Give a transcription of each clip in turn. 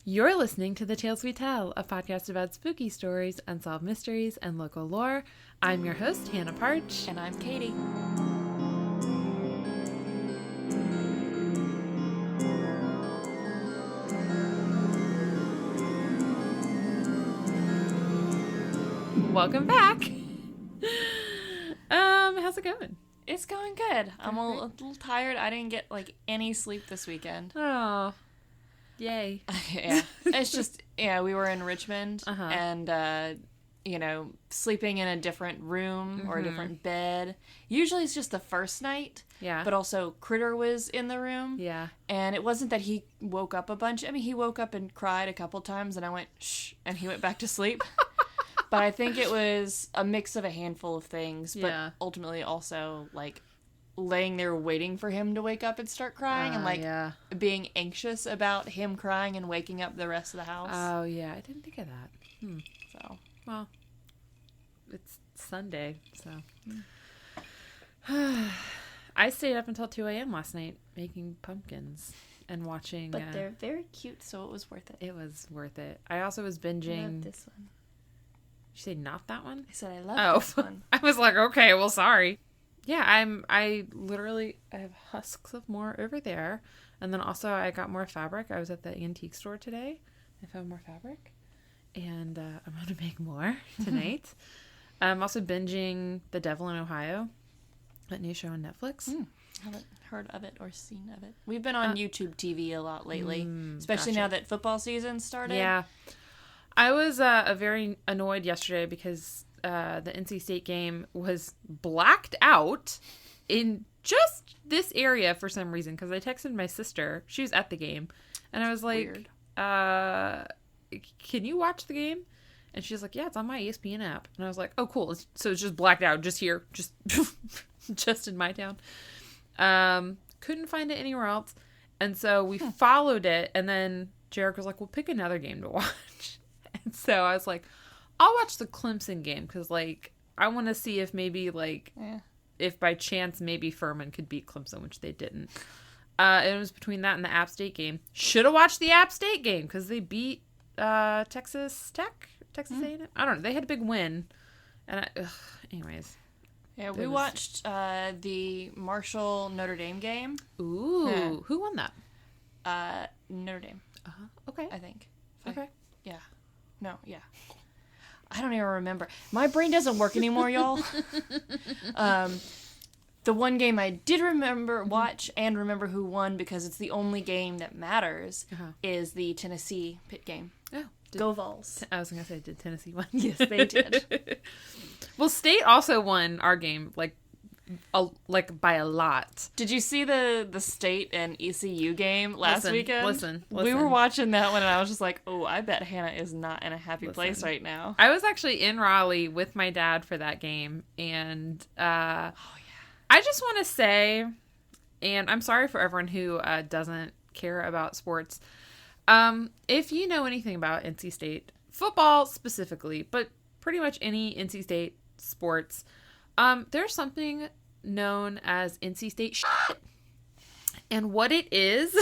You're listening to The Tales We Tell, a podcast about spooky stories, unsolved mysteries, and local lore. I'm your host, Hannah Parch. And I'm Katy. Welcome back. How's it going? It's going good. I'm a little tired. I didn't get any sleep this weekend. Oh, yay. Yeah. It's just, we were in Richmond and, sleeping in a different room or a different bed. Usually it's just the first night. Yeah. But also Critter was in the room. Yeah. And it wasn't that he woke up a bunch. I mean, he woke up and cried a couple times and I went, shh, and he went back to sleep. But I think it was a mix of a handful of things, but ultimately also, laying there waiting for him to wake up and start crying and, being anxious about him crying and waking up the rest of the house. Oh, yeah. I didn't think of that. So. Well, it's Sunday, so. I stayed up until 2 a.m. last night making pumpkins and watching. But they're very cute, so it was worth it. It was worth it. I also was binging. I love this one. Did you say not that one? I said I love this one. I was like, okay, well, sorry. Yeah, I have husks of more over there. And then also I got more fabric. I was at the antique store today. I found more fabric. And I'm going to make more tonight. I'm also binging The Devil in Ohio, that new show on Netflix. Haven't heard of it or seen of it. We've been on YouTube TV a lot lately, especially now that football season started. Yeah. I was very annoyed yesterday because the NC State game was blacked out in just this area for some reason. Because I texted my sister. She was at the game. And I was like, can you watch the game? And she's like, yeah, it's on my ESPN app. And I was like, oh, cool. So it's just blacked out just here. Just just in my town. Couldn't find it anywhere else. And so we followed it. And then Jarek was like, well, pick another game to watch. And so I was like, I'll watch the Clemson game because, I want to see if maybe, if by chance maybe Furman could beat Clemson, which they didn't. It was between that and the App State game. Should have watched the App State game because they beat Texas Tech? Texas A&M? I don't know. They had a big win. And anyways. Yeah, we watched the Marshall-Notre Dame game. Ooh. Yeah. Who won that? Notre Dame. Okay. I think. Okay. Yeah. No, yeah. I don't even remember. My brain doesn't work anymore, y'all. The one game I did watch and remember who won because it's the only game that matters is the Tennessee Pitt game. Oh. Go Vols. I was going to say, did Tennessee win? Yes, they did. Well, State also won our game, by a lot. Did you see the State and ECU game last weekend? Listen. We were watching that one, and I was just like, oh, I bet Hannah is not in a happy place right now. I was actually in Raleigh with my dad for that game, and I just want to say, and I'm sorry for everyone who doesn't care about sports, if you know anything about NC State, football specifically, but pretty much any NC State sports, there's something known as NC State shit. And what it is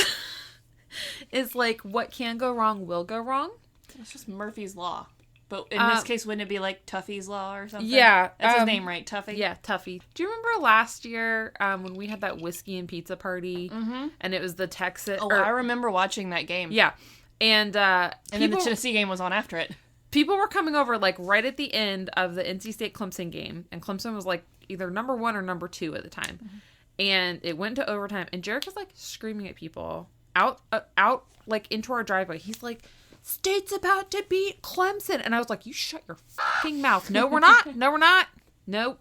what can go wrong will go wrong. It's just Murphy's Law. But in this case, wouldn't it be Tuffy's Law or something? Yeah. That's his name, right? Tuffy? Yeah, Tuffy. Do you remember last year when we had that whiskey and pizza party? Mm-hmm. And it was the Texas... I remember watching that game. Yeah. And then the Tennessee game was on after it. People were coming over right at the end of the NC State Clemson game. And Clemson was either number 1 or number 2 at the time. Mm-hmm. And it went to overtime. And Jarek was screaming at people out into our driveway. He's like... State's about to beat Clemson. And I was like, you shut your fucking mouth. No, we're not. No, we're not. No.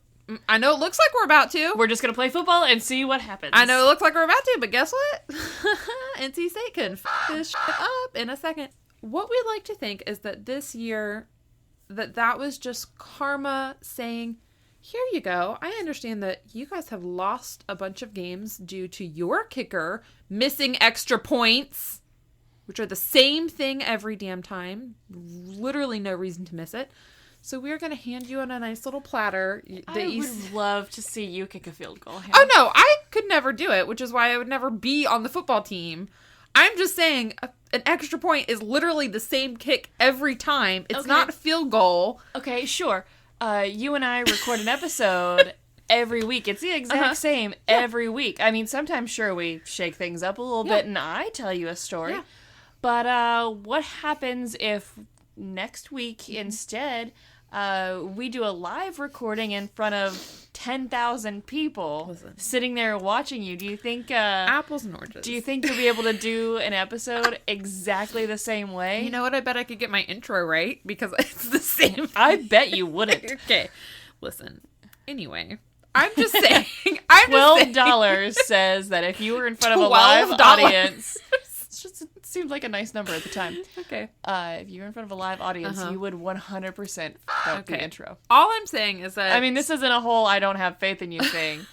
I know it looks like we're about to. We're just going to play football and see what happens. I know it looks like we're about to, but guess what? NC State can f*** this shit up in a second. What we like to think is that this year, that was just karma saying, here you go. I understand that you guys have lost a bunch of games due to your kicker missing extra points, which are the same thing every damn time. Literally no reason to miss it. So we're going to hand you on a nice little platter. I would love to see you kick a field goal. Hannah. Oh, no. I could never do it, which is why I would never be on the football team. I'm just saying an extra point is literally the same kick every time. It's not a field goal. Okay, sure. You and I record an episode every week. It's the exact same every week. I mean, sometimes, sure, we shake things up a little bit and I tell you a story. Yeah. But what happens if next week instead we do a live recording in front of 10,000 people sitting there watching you? Do you think... apples and oranges. Do you think you'll be able to do an episode exactly the same way? You know what? I bet I could get my intro right because it's the same. I bet you wouldn't. Okay. Listen. Anyway, I'm just saying. $12 says that if you were in front of a live audience... It seemed like a nice number at the time. Okay. If you were in front of a live audience, you would 100% fuck the intro. All I'm saying is that... I mean, this isn't a whole I don't have faith in you thing.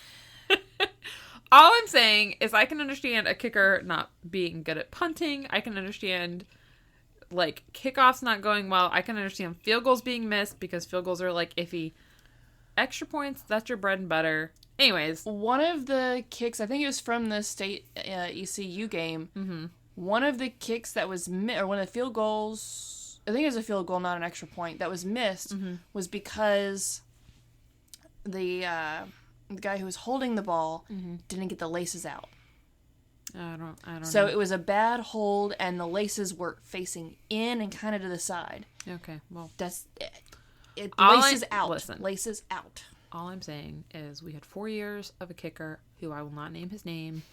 All I'm saying is I can understand a kicker not being good at punting. I can understand, like, kickoffs not going well. I can understand field goals being missed because field goals are, like, iffy. Extra points, that's your bread and butter. Anyways. One of the kicks, I think it was from the state ECU game, one of the kicks that was or one of the field goals, I think it was a field goal, not an extra point, that was missed was because the guy who was holding the ball didn't get the laces out. I don't know. So it was a bad hold, and the laces were facing in and kind of to the side. Okay, well. That's it. Laces out. Listen. Laces out. All I'm saying is we had 4 years of a kicker who I will not name his name.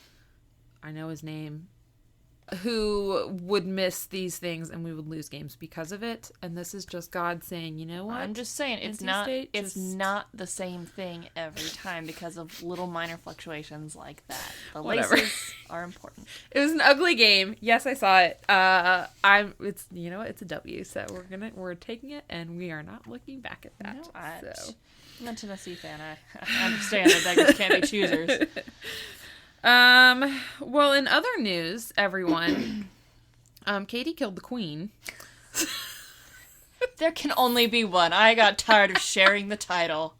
I know his name. Who would miss these things and we would lose games because of it. And this is just God saying, you know what? I'm just saying it's not the same thing every time because of little minor fluctuations like that. The laces are important. It was an ugly game. Yes, I saw it. It's a W. So we're taking it and we are not looking back at that. No, I'm a Tennessee fan. I understand that beggars can't be choosers. Well, in other news, everyone, Katy killed the queen. There can only be one. I got tired of sharing the title.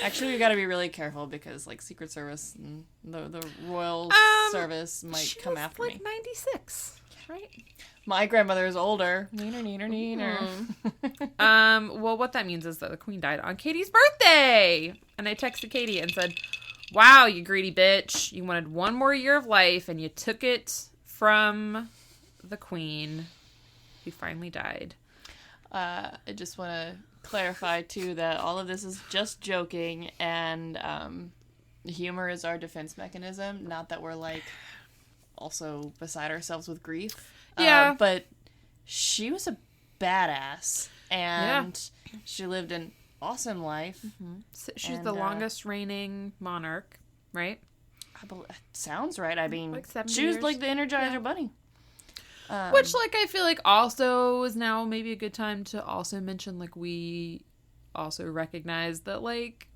Actually, we got to be really careful because, like, Secret Service and the Royal Service might come after me. She was, like, 96, right? My grandmother is older. Neener. Well, what that means is that the queen died on Katy's birthday. And I texted Katy and said... Wow, you greedy bitch. You wanted one more year of life and you took it from the queen who finally died. I just want to clarify, too, that all of this is just joking and humor is our defense mechanism. Not that we're, like, also beside ourselves with grief. Yeah. But she was a badass and she lived an awesome life. So she's the longest reigning monarch, right? Sounds right. I mean, like 70 she was years. like the Energizer Bunny. Which, like, I feel like also is now maybe a good time to also mention, like, we also recognize that, like,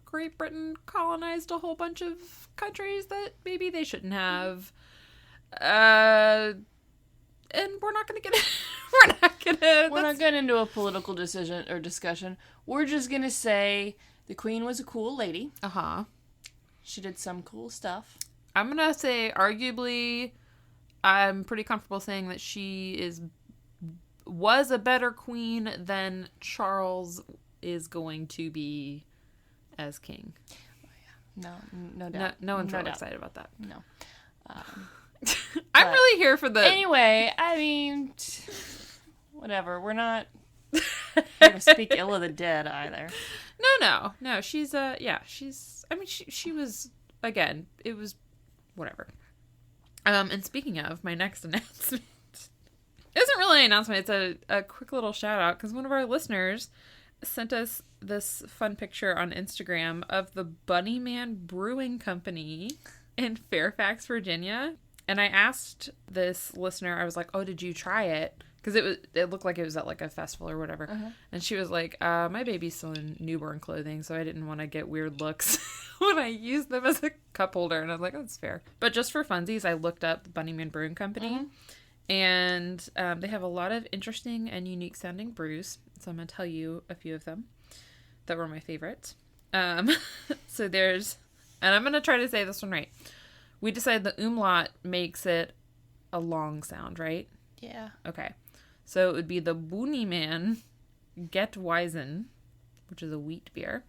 Great Britain colonized a whole bunch of countries that maybe they shouldn't have. And we're not going to get We're not getting into a political decision or discussion. We're just going to say the queen was a cool lady. She did some cool stuff. I'm going to say, arguably, I'm pretty comfortable saying that she was a better queen than Charles is going to be as king. No doubt. No one's really excited about that. No. I'm really here for the... Anyway, I mean, whatever. We're not here to speak ill of the dead either. No. She's, I mean, she was, again, it was, whatever. And speaking of, my next announcement, it isn't really an announcement, it's a quick little shout out, because one of our listeners sent us this fun picture on Instagram of the Bunnyman Brewing Company in Fairfax, Virginia. And I asked this listener, I was like, oh, did you try it? Because it looked like it was at like a festival or whatever. And she was like, my baby's still in newborn clothing, so I didn't want to get weird looks when I used them as a cup holder. And I was like, oh, that's fair. But just for funsies, I looked up Bunnyman Brewing Company. And they have a lot of interesting and unique sounding brews. So I'm going to tell you a few of them that were my favorites. So there's, and I'm going to try to say this one right. We decided the umlaut makes it a long sound, right? Yeah. Okay. So it would be the Bunnyman Get Weizen, which is a wheat beer.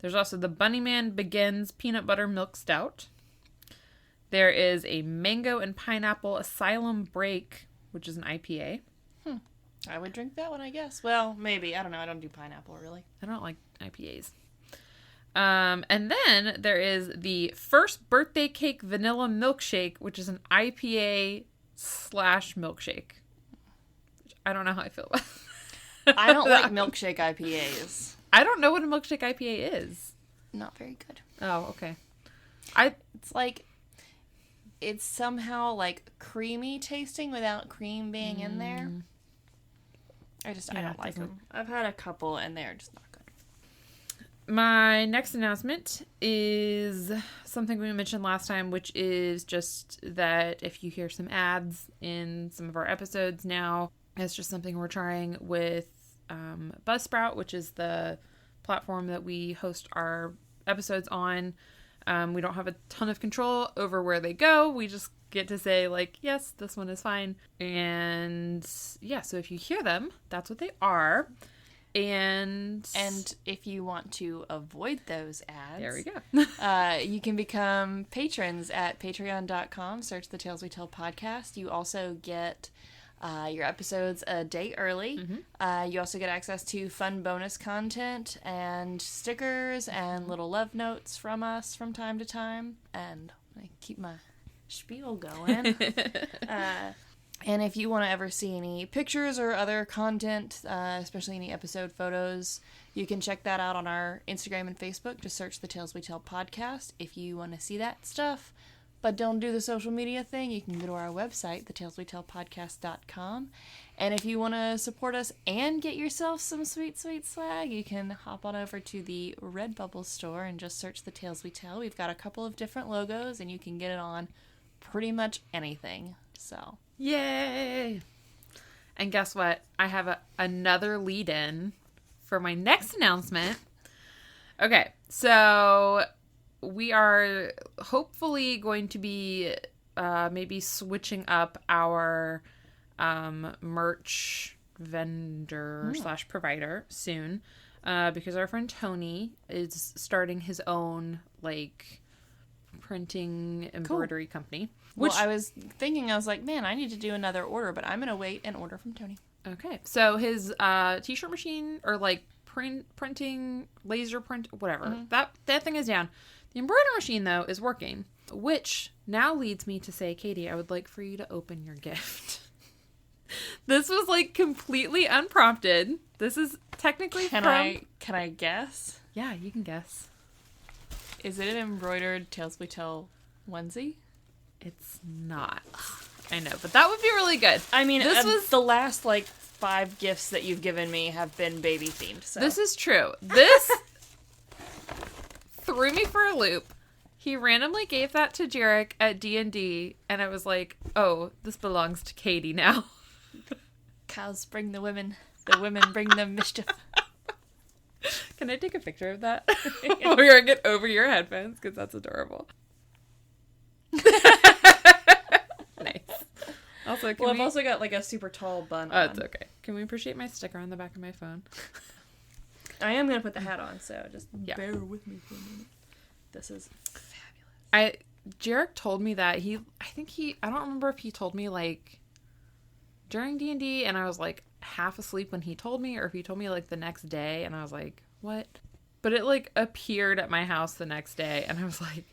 There's also the Bunnyman Begins Peanut Butter Milk Stout. There is a Mango and Pineapple Asylum Break, which is an IPA. I would drink that one, I guess. Well, maybe. I don't know. I don't do pineapple, really. I don't like IPAs. And then there is the First Birthday Cake Vanilla Milkshake, which is an IPA / milkshake. I don't know how I feel about it. I don't like milkshake IPAs. I don't know what a milkshake IPA is. Not very good. Oh, okay. It's like, it's somehow like creamy tasting without cream being in there. I don't like them. I've had a couple and they're just not good. My next announcement is something we mentioned last time, which is just that if you hear some ads in some of our episodes now, it's just something we're trying with Buzzsprout, which is the platform that we host our episodes on. We don't have a ton of control over where they go. We just get to say, like, yes, this one is fine. And yeah, so if you hear them, that's what they are. And if you want to avoid those ads, there we go. You can become patrons at patreon.com. Search the Tales We Tell podcast. You also get your episodes a day early. You also get access to fun bonus content and stickers and little love notes from us from time to time. And I keep my spiel going. And if you want to ever see any pictures or other content, especially any episode photos, you can check that out on our Instagram and Facebook. Just search the Tales We Tell podcast if you want to see that stuff. But don't do the social media thing. You can go to our website, thetaleswetellpodcast.com. And if you want to support us and get yourself some sweet, sweet swag, you can hop on over to the Redbubble store and just search The Tales We Tell. We've got a couple of different logos, and you can get it on pretty much anything. So, yay! And guess what? I have another lead-in for my next announcement. Okay, so we are hopefully going to be maybe switching up our merch vendor / provider soon because our friend Tony is starting his own like printing embroidery company. Which, well, I was thinking, I was like, man, I need to do another order, but I'm going to wait and order from Tony. Okay. So his t-shirt machine or like printing, laser print, whatever, that thing is down. The embroidery machine, though, is working, which now leads me to say, Katy, I would like for you to open your gift. This was like completely unprompted. This is technically Can I guess? Yeah, you can guess. Is it an embroidered Tales We Tell onesie? It's not. I know, but that would be really good. I mean, this was the last, like, 5 gifts that you've given me have been baby-themed, so. This is true. This threw me for a loop. He randomly gave that to Jarek at D&D, and I was like, oh, this belongs to Katy now. Cows bring the women bring the mischief. Can I take a picture of that? Or I get over your headphones, because that's adorable. Nice. Also, I've also got like a super tall bun on. It's okay. Can we appreciate my sticker on the back of my phone? I am going to put the hat on, so just bear with me for a minute. This is fabulous. Jarek told me that I don't remember if he told me like during D&D and I was like half asleep when he told me, or if he told me like the next day and I was like, what? But it like appeared at my house the next day and I was like,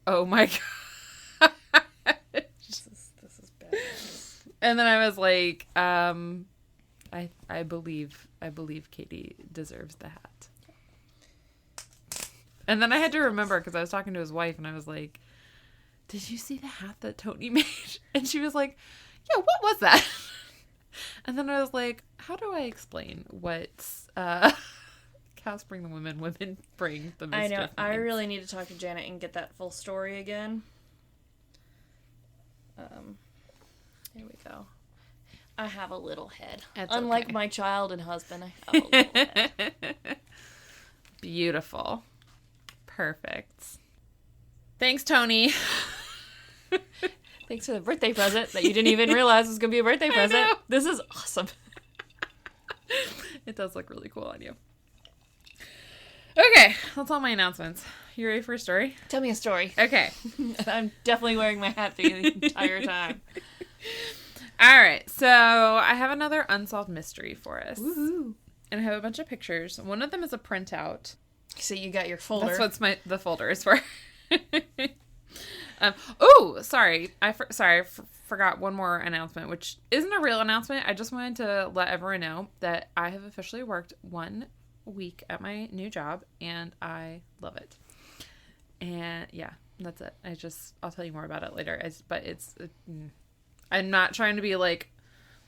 oh my God. This is bad. And then I was like, I believe Katy deserves the hat. And then I had to remember because I was talking to his wife and I was like, did you see the hat that Tony made? And she was like, yeah, what was that? And then I was like, how do I explain what's cows bring the women bring the mischief? I know. I really need to talk to Janet and get that full story again. Here we go. I have a little head. That's Unlike okay. my child and husband, I have a little head. Beautiful. Perfect. Thanks, Tony. Thanks for the birthday present that you didn't even realize was going to be a birthday present. know. This is awesome. It does look really cool on you. Okay, that's all my announcements. You ready for a story? Tell me a story. Okay. I'm definitely wearing my hat the entire time. All right, so I have another unsolved mystery for us. Woohoo. And I have a bunch of pictures. One of them is a printout. So you got your folder. That's what the folder is for. Sorry. I forgot one more announcement, which isn't a real announcement. I just wanted to let everyone know that I have officially worked 1 week at my new job, and I love it. And yeah, that's it. I'll tell you more about it later. I'm not trying to be like,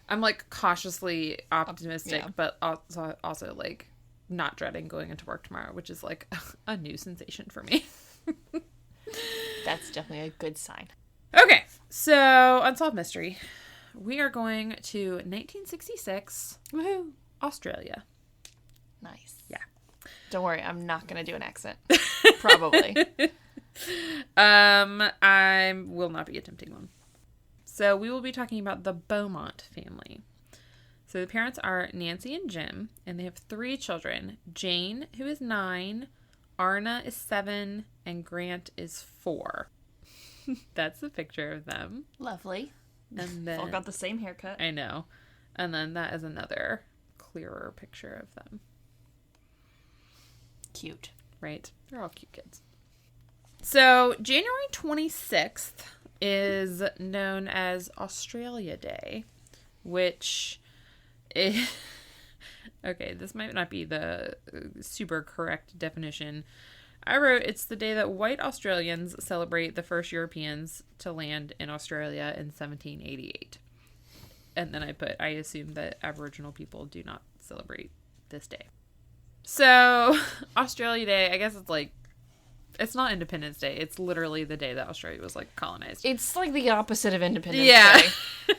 I'm like cautiously optimistic, but also like not dreading going into work tomorrow, which is like a new sensation for me. That's definitely a good sign. Okay, so Unsolved Mystery. We are going to 1966. Woohoo. Australia. Nice. Yeah. Don't worry, I'm not going to do an accent. Probably. I will not be attempting one. So we will be talking about the Beaumont family. So the parents are Nancy and Jim, and they have 3 children. Jane, who is 9, Arnna is 7, and Grant is 4. That's the picture of them. Lovely. And then all got the same haircut. I know. And then that is another clearer picture of them. Cute. Right. They're all cute kids. So January 26th is known as Australia Day, which is... Okay, this might not be the super correct definition. I wrote, it's the day that white Australians celebrate the first Europeans to land in Australia in 1788. And then I assume that Aboriginal people do not celebrate this day. So, Australia Day, I guess it's not Independence Day. It's literally the day that Australia was, colonized. It's like the opposite of Independence Day.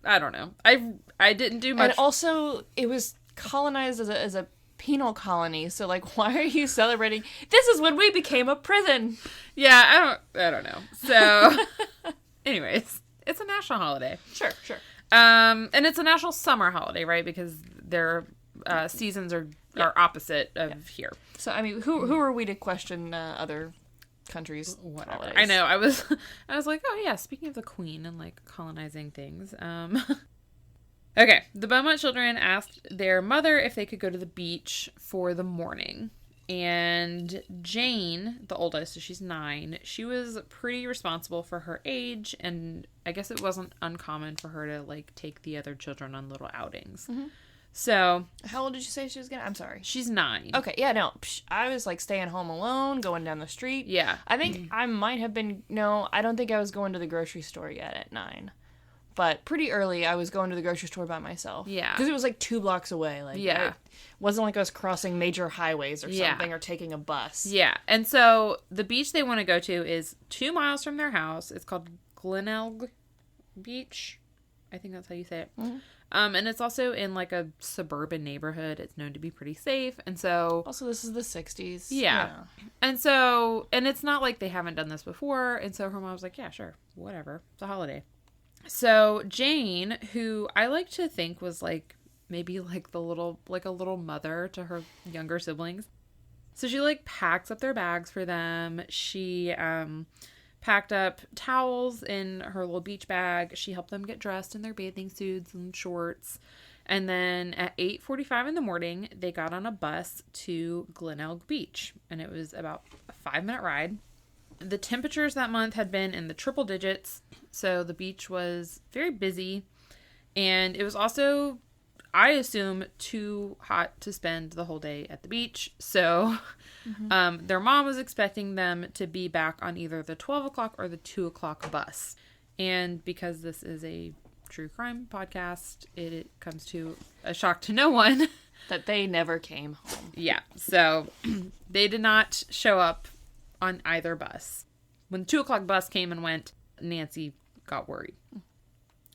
I don't know. I didn't do much. And also, it was colonized as a penal colony, so why are you celebrating? This is when we became a prison. Yeah, I don't know. So anyways, it's a national holiday. Sure. And it's a national summer holiday, right? Because their seasons are opposite of here. So I mean, who are we to question other countries' Whatever. holidays? I know. I was like, oh yeah, speaking of the Queen and colonizing things. Okay, the Beaumont children asked their mother if they could go to the beach for the morning. And Jane, the oldest, so she's 9, she was pretty responsible for her age, and I guess it wasn't uncommon for her to, take the other children on little outings. Mm-hmm. So... How old did you say she was I'm sorry. She's 9. Okay, yeah, no. I was, staying home alone, going down the street. Yeah. I think I might have been... No, I don't think I was going to the grocery store yet at 9. But pretty early, I was going to the grocery store by myself. Yeah. Because it was 2 blocks away. It wasn't like I was crossing major highways or something or taking a bus. Yeah. And so the beach they want to go to is 2 miles from their house. It's called Glenelg Beach. I think that's how you say it. Mm-hmm. And it's also in a suburban neighborhood. It's known to be pretty safe. And so... Also, this is the 60s. Yeah. And so... And it's not like they haven't done this before. And so her mom was like, yeah, sure. Whatever. It's a holiday. So Jane, who I like to think was maybe a little mother to her younger siblings. So she packs up their bags for them. She packed up towels in her little beach bag. She helped them get dressed in their bathing suits and shorts. And then at 8:45 in the morning, they got on a bus to Glenelg Beach. And it was about a 5-minute ride. The temperatures that month had been in the triple digits, so the beach was very busy, and it was also, I assume, too hot to spend the whole day at the beach, so their mom was expecting them to be back on either the 12 o'clock or the 2 o'clock bus, and because this is a true crime podcast, it comes to a shock to no one. That they never came home. Yeah, so they did not show up on either bus. When the 2 o'clock bus came and went, Nancy got worried.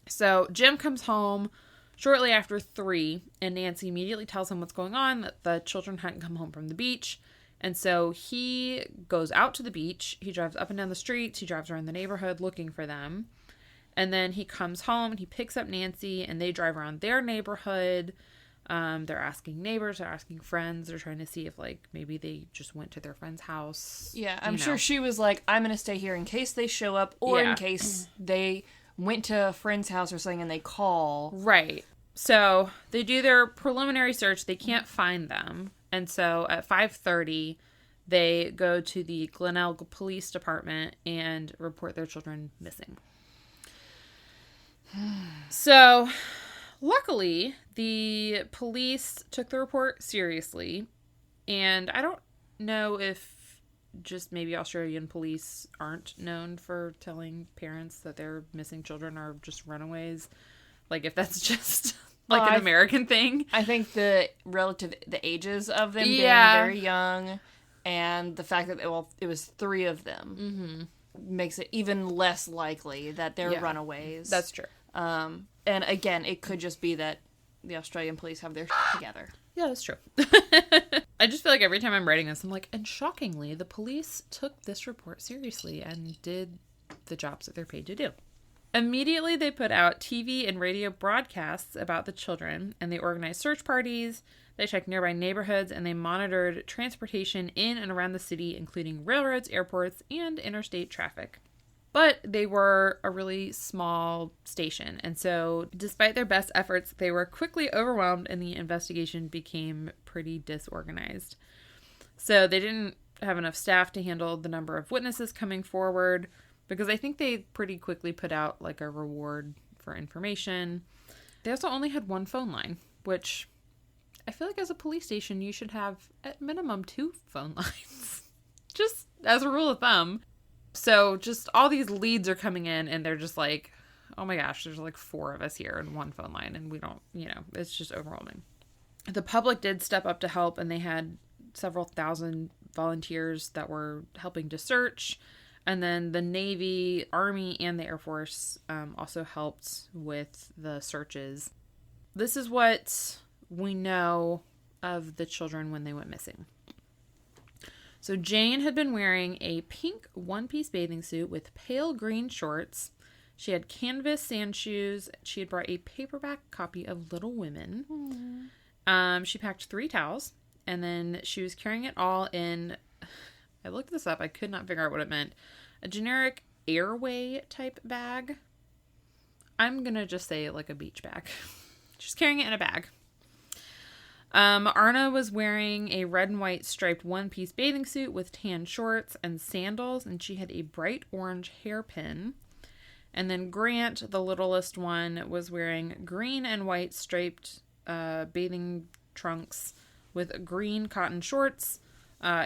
So Jim comes home shortly after 3, and Nancy immediately tells him what's going on, that the children hadn't come home from the beach. And so he goes out to the beach. He drives up and down the streets. He drives around the neighborhood looking for them. And then he comes home and he picks up Nancy and they drive around their neighborhood. They're asking neighbors, they're asking friends, they're trying to see if like maybe they just went to their friend's house. Yeah, I'm sure she was like, I'm going to stay here in case they show up or in case they went to a friend's house or something and they call. Right. So they do their preliminary search. They can't find them. And so at 5:30, they go to the Glenelg Police Department and report their children missing. So, luckily, the police took the report seriously. And I don't know if just maybe Australian police aren't known for telling parents that their missing children are just runaways. Like, if that's just like an American thing. I think the ages of them being very young and the fact that, it was 3 of them makes it even less likely that they're runaways. That's true. And again, it could just be that the Australian police have their shit together. Yeah, that's true. I just feel like every time I'm writing this, I'm like, and shockingly, the police took this report seriously and did the jobs that they're paid to do. Immediately, they put out TV and radio broadcasts about the children, and they organized search parties, they checked nearby neighborhoods, and they monitored transportation in and around the city, including railroads, airports, and interstate traffic. But they were a really small station, and so despite their best efforts, they were quickly overwhelmed and the investigation became pretty disorganized. So they didn't have enough staff to handle the number of witnesses coming forward, because I think they pretty quickly put out like a reward for information. They also only had 1 phone line, which I feel like as a police station, you should have at minimum 2 phone lines, just as a rule of thumb. So just all these leads are coming in and they're just like, oh my gosh, there's like 4 of us here in 1 phone line and we don't, it's just overwhelming. The public did step up to help and they had several thousand volunteers that were helping to search. And then the Navy, Army, and the Air Force also helped with the searches. This is what we know of the children when they went missing. So Jane had been wearing a pink one-piece bathing suit with pale green shorts. She had canvas sand shoes. She had brought a paperback copy of Little Women. She packed 3 towels. And then she was carrying it all in, I looked this up. I could not figure out what it meant. A generic airway type bag. I'm going to just say like a beach bag. She's carrying it in a bag. Arnna was wearing a red and white striped one-piece bathing suit with tan shorts and sandals, and she had a bright orange hairpin. And then Grant, the littlest one, was wearing green and white striped bathing trunks with green cotton shorts.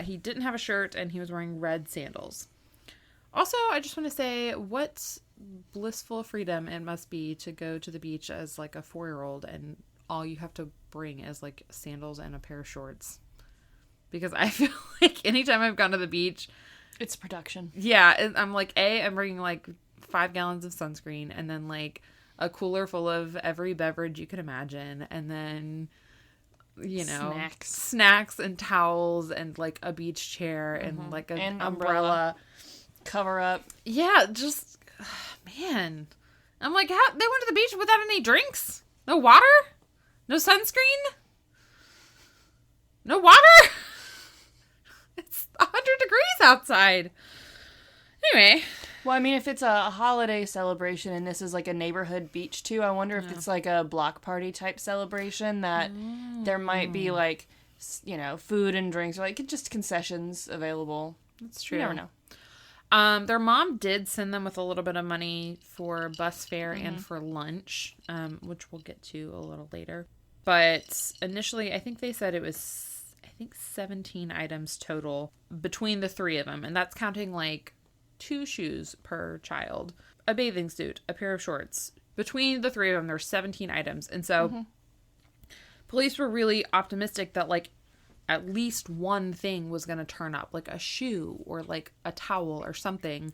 He didn't have a shirt, and he was wearing red sandals. Also, I just want to say what blissful freedom it must be to go to the beach as like a 4-year-old and all you have to bring is like sandals and a pair of shorts. Because I feel like anytime I've gone to the beach, it's production. Yeah, I'm like, I'm bringing like 5 gallons of sunscreen and then like a cooler full of every beverage you can imagine. And then, snacks and towels and like a beach chair and like an umbrella. Cover up. Yeah, just, man. I'm like, how? They went to the beach without any drinks? No water? No sunscreen? No water? It's 100 degrees outside. Anyway. Well, I mean, if it's a holiday celebration and this is like a neighborhood beach too, I wonder if it's like a block party type celebration that there might be like, food and drinks or like just concessions available. That's true. You never know. Their mom did send them with a little bit of money for bus fare and for lunch, which we'll get to a little later. But initially, I think they said it was, 17 items total between the 3 of them. And that's counting like 2 shoes per child, a bathing suit, a pair of shorts. Between the 3 of them, there's 17 items. And so police were really optimistic that like at least one thing was going to turn up, like a shoe or like a towel or something.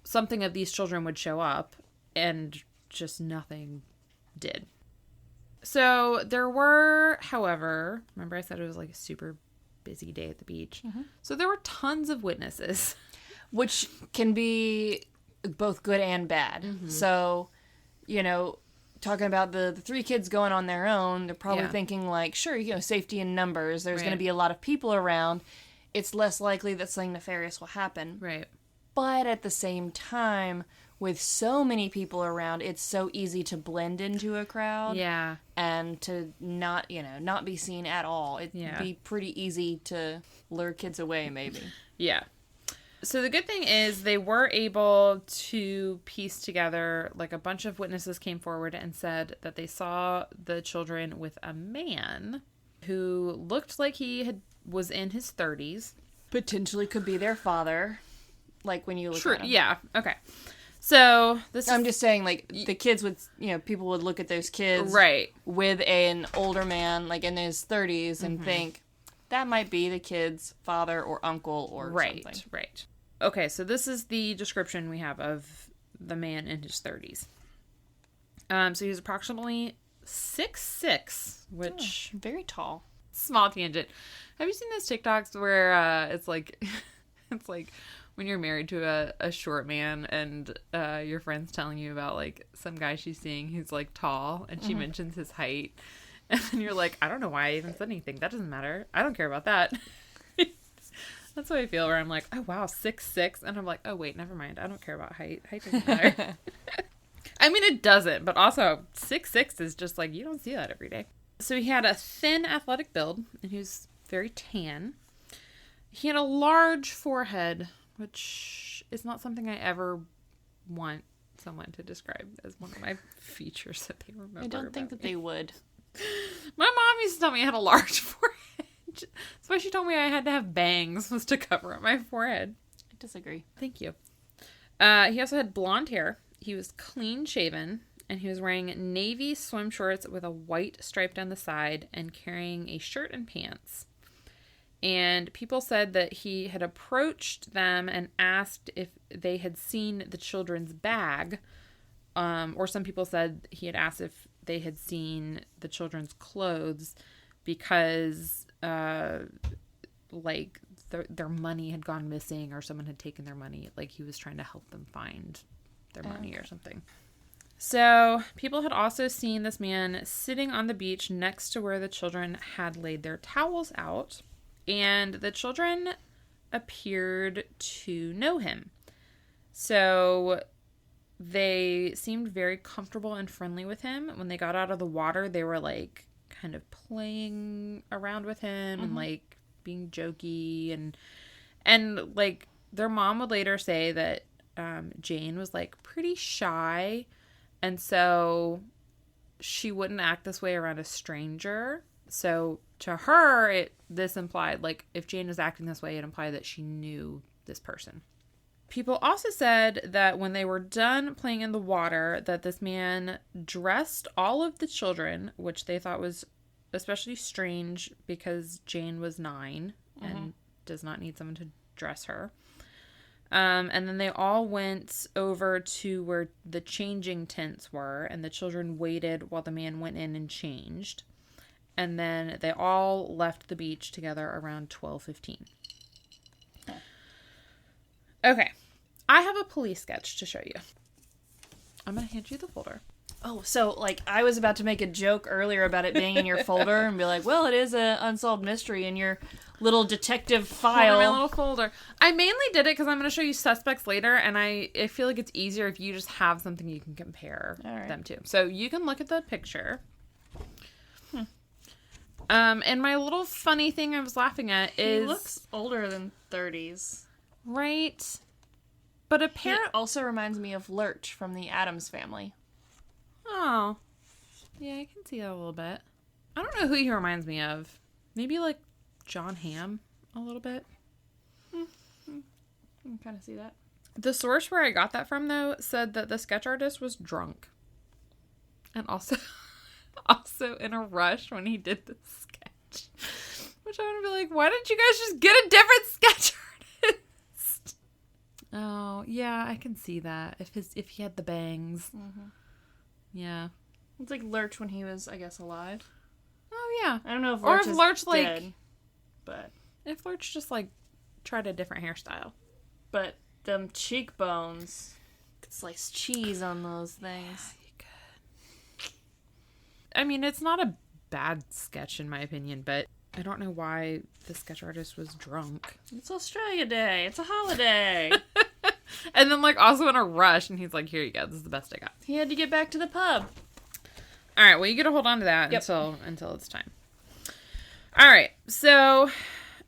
Something of these children would show up, and just nothing did. So there were, however, remember I said it was like a super busy day at the beach. So there were tons of witnesses. Which can be both good and bad. So, talking about the 3 kids going on their own, they're probably thinking like, sure, safety in numbers. There's going to be a lot of people around. It's less likely that something nefarious will happen. Right. But at the same time, with so many people around, it's so easy to blend into a crowd. Yeah. And to not be seen at all. It'd be pretty easy to lure kids away, maybe. Yeah. So the good thing is they were able to piece together, like, a bunch of witnesses came forward and said that they saw the children with a man who looked like was in his 30s. Potentially could be their father, like when you look at him. Yeah, okay. So I'm just saying, like, the kids would, people would look at those kids with an older man, like, in his 30s and think, that might be the kid's father or uncle or something. Right. Okay, so this is the description we have of the man in his 30s. So he was approximately 6'6", which... very tall. Small tangent. Have you seen those TikToks where it's like when you're married to a short man and your friend's telling you about, like, some guy she's seeing who's, like, tall, and she mentions his height, and then you're like, I don't know why I even said anything. That doesn't matter. I don't care about that. That's how I feel, where I'm like, oh, wow, 6'6", and I'm like, oh, wait, never mind. I don't care about height. Height doesn't matter. I mean, it doesn't, but also 6'6" is just, like, you don't see that every day. So he had a thin, athletic build, and he was very tan. He had a large forehead, which is not something I ever want someone to describe as one of my features that they remember. I don't think that they would. My mom used to tell me I had a large forehead. That's why she told me I had to have bangs, was to cover up my forehead. I disagree. Thank you. He also had blonde hair. He was clean shaven, and he was wearing navy swim shorts with a white stripe down the side and carrying a shirt and pants. And people said that he had approached them and asked if they had seen the children's bag. Or some people said he had asked if they had seen the children's clothes because, like, their money had gone missing or someone had taken their money. Like, he was trying to help them find their money or something. So, people had also seen this man sitting on the beach next to where the children had laid their towels out. And the children appeared to know him. So they seemed very comfortable and friendly with him. When they got out of the water, they were, like, kind of playing around with him and, like, being jokey. And like, their mom would later say that Jane was, like, pretty shy. And so she wouldn't act this way around a stranger. So to her, this implied, like, if Jane was acting this way, it implied that she knew this person. People also said that when they were done playing in the water, that this man dressed all of the children, which they thought was especially strange because Jane was 9 and does not need someone to dress her. And then they all went over to where the changing tents were, and the children waited while the man went in and changed. And then they all left the beach together around 12:15. Okay. I have a police sketch to show you. I'm going to hand you the folder. Oh, so, like, I was about to make a joke earlier about it being in your folder and be like, well, it is an unsolved mystery in your little detective file. My little folder. I mainly did it because I'm going to show you suspects later, and I feel like it's easier if you just have something you can compare them to. So you can look at the picture. And my little funny thing I was laughing at is... He looks older than 30s. Right? But apparently... He also reminds me of Lurch from the Addams Family. Oh. Yeah, I can see that a little bit. I don't know who he reminds me of. Maybe, like, John Hamm a little bit. I can kind of see that. The source where I got that from, though, said that the sketch artist was drunk. And also in a rush when he did the sketch. Which I want to be like, why didn't you guys just get a different sketch artist? Oh, yeah, I can see that. If he had the bangs. Yeah. It's like Lurch when he was, I guess, alive. Oh, yeah. I don't know if Lurch, is Lurch like, dead, but... If Lurch just, like, tried a different hairstyle. But them cheekbones... sliced cheese on those things. You could. I mean, it's not a bad sketch in my opinion, but I don't know why the sketch artist was drunk. It's Australia Day. It's a holiday. And then, like, also in a rush, and he's like, here you go. This is the best I got. He had to get back to the pub. All right, well, you get to hold on to that until it's time. All right, so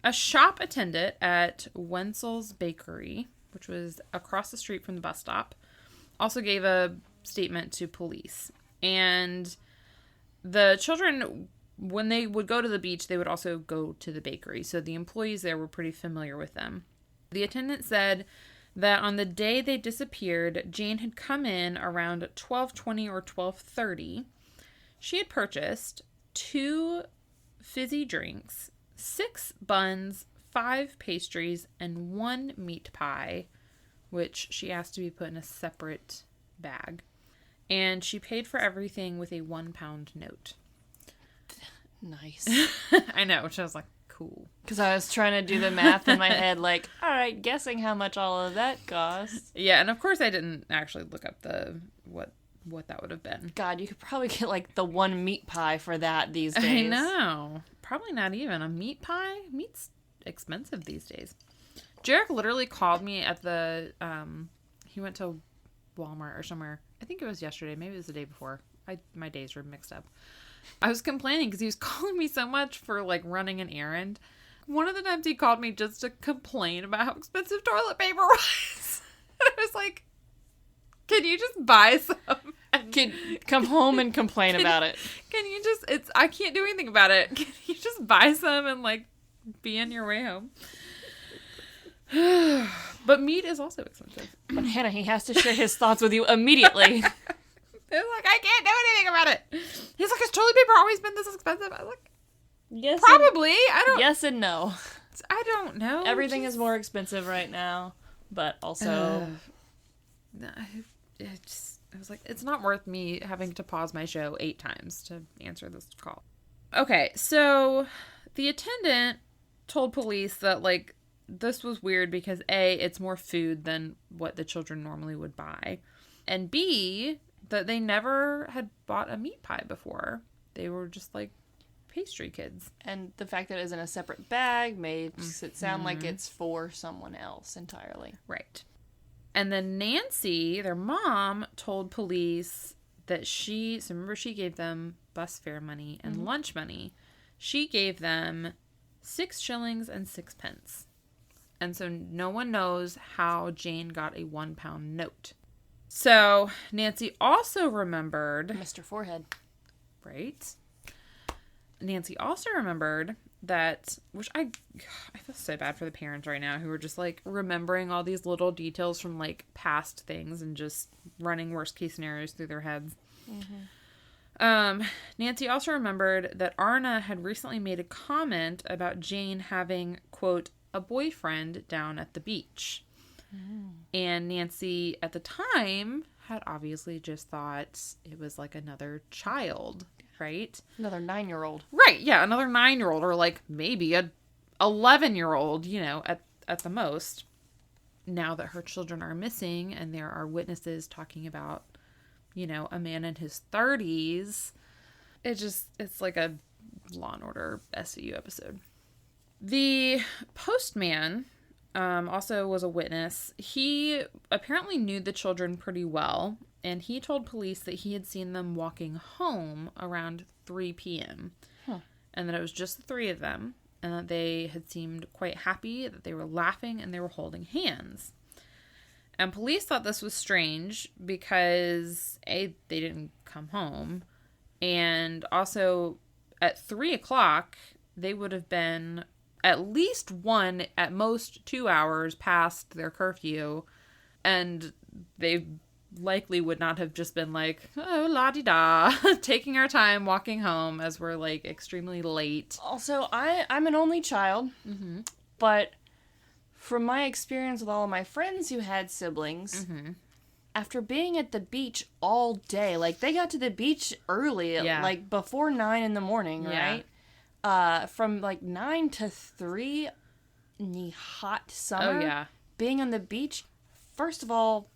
a shop attendant at Wenzel's Bakery, which was across the street from the bus stop, also gave a statement to police. And the children, when they would go to the beach, they would also go to the bakery. So the employees there were pretty familiar with them. The attendant said that on the day they disappeared, Jane had come in around 12:20 or 12:30. She had purchased 2 fizzy drinks, 6 buns, 5 pastries, and 1 meat pie, which she asked to be put in a separate bag. And she paid for everything with a £1 note. Nice. I know, which I was like, cool. Because I was trying to do the math in my head, like, all right, guessing how much all of that costs. Yeah, and of course I didn't actually look up what that would have been. God, you could probably get, like, the 1 meat pie for that these days. I know. Probably not even. A meat pie? Meat's expensive these days. Jarek literally called me at the, he went to Walmart or somewhere. I think it was yesterday. Maybe it was the day before. My days were mixed up. I was complaining because he was calling me so much for, like, running an errand. One of the times he called me just to complain about how expensive toilet paper was. And I was like, can you just buy some? Can come home and complain about it. Can you just, I can't do anything about it. Can you just buy some and, like, be on your way home? But meat is also expensive. But Hannah, he has to share his thoughts with you immediately. They're like, I can't do anything about it. He's like, has toilet paper always been this expensive? I was like, yes, probably. I don't. Yes and no. I don't know. Everything is more expensive right now, but also, I was like, it's not worth me having to pause my show 8 times to answer this call. Okay, so the attendant told police that, like, this was weird because A, it's more food than what the children normally would buy, and B, that they never had bought a meat pie before. They were just, like, pastry kids. And the fact that it's in a separate bag makes it sound like it's for someone else entirely. Right. And then Nancy, their mom, told police that so remember she gave them bus fare money and lunch money. She gave them 6 shillings and 6 pence. And so no one knows how Jane got a £1 note. So Nancy also remembered... Mr. Forehead. Right. Nancy also remembered that, which I feel so bad for the parents right now who are just, like, remembering all these little details from, like, past things and just running worst case scenarios through their heads. Nancy also remembered that Arnna had recently made a comment about Jane having, quote, a boyfriend down at the beach. And Nancy, at the time, had obviously just thought it was, like, another child, right? Another 9-year-old. Right, yeah, another 9-year-old, or, like, maybe a 11-year-old, you know, at the most. Now that her children are missing and there are witnesses talking about, you know, a man in his 30s, it's like a Law & Order SVU episode. The postman... also was a witness. He apparently knew the children pretty well, and he told police that he had seen them walking home around 3 p.m. And that it was just the 3 of them, and that they had seemed quite happy, that they were laughing, and they were holding hands. And police thought this was strange because, A, they didn't come home, and also at 3 o'clock, they would have been... at least 1, at most 2 hours past their curfew, and they likely would not have just been like, oh, la-di-da, taking our time walking home as we're, like, extremely late. Also, I'm an only child, but from my experience with all of my friends who had siblings, after being at the beach all day, like, they got to the beach early, like, before 9 in the morning, right? From, like, 9 to 3 in the hot summer, being on the beach, first of all,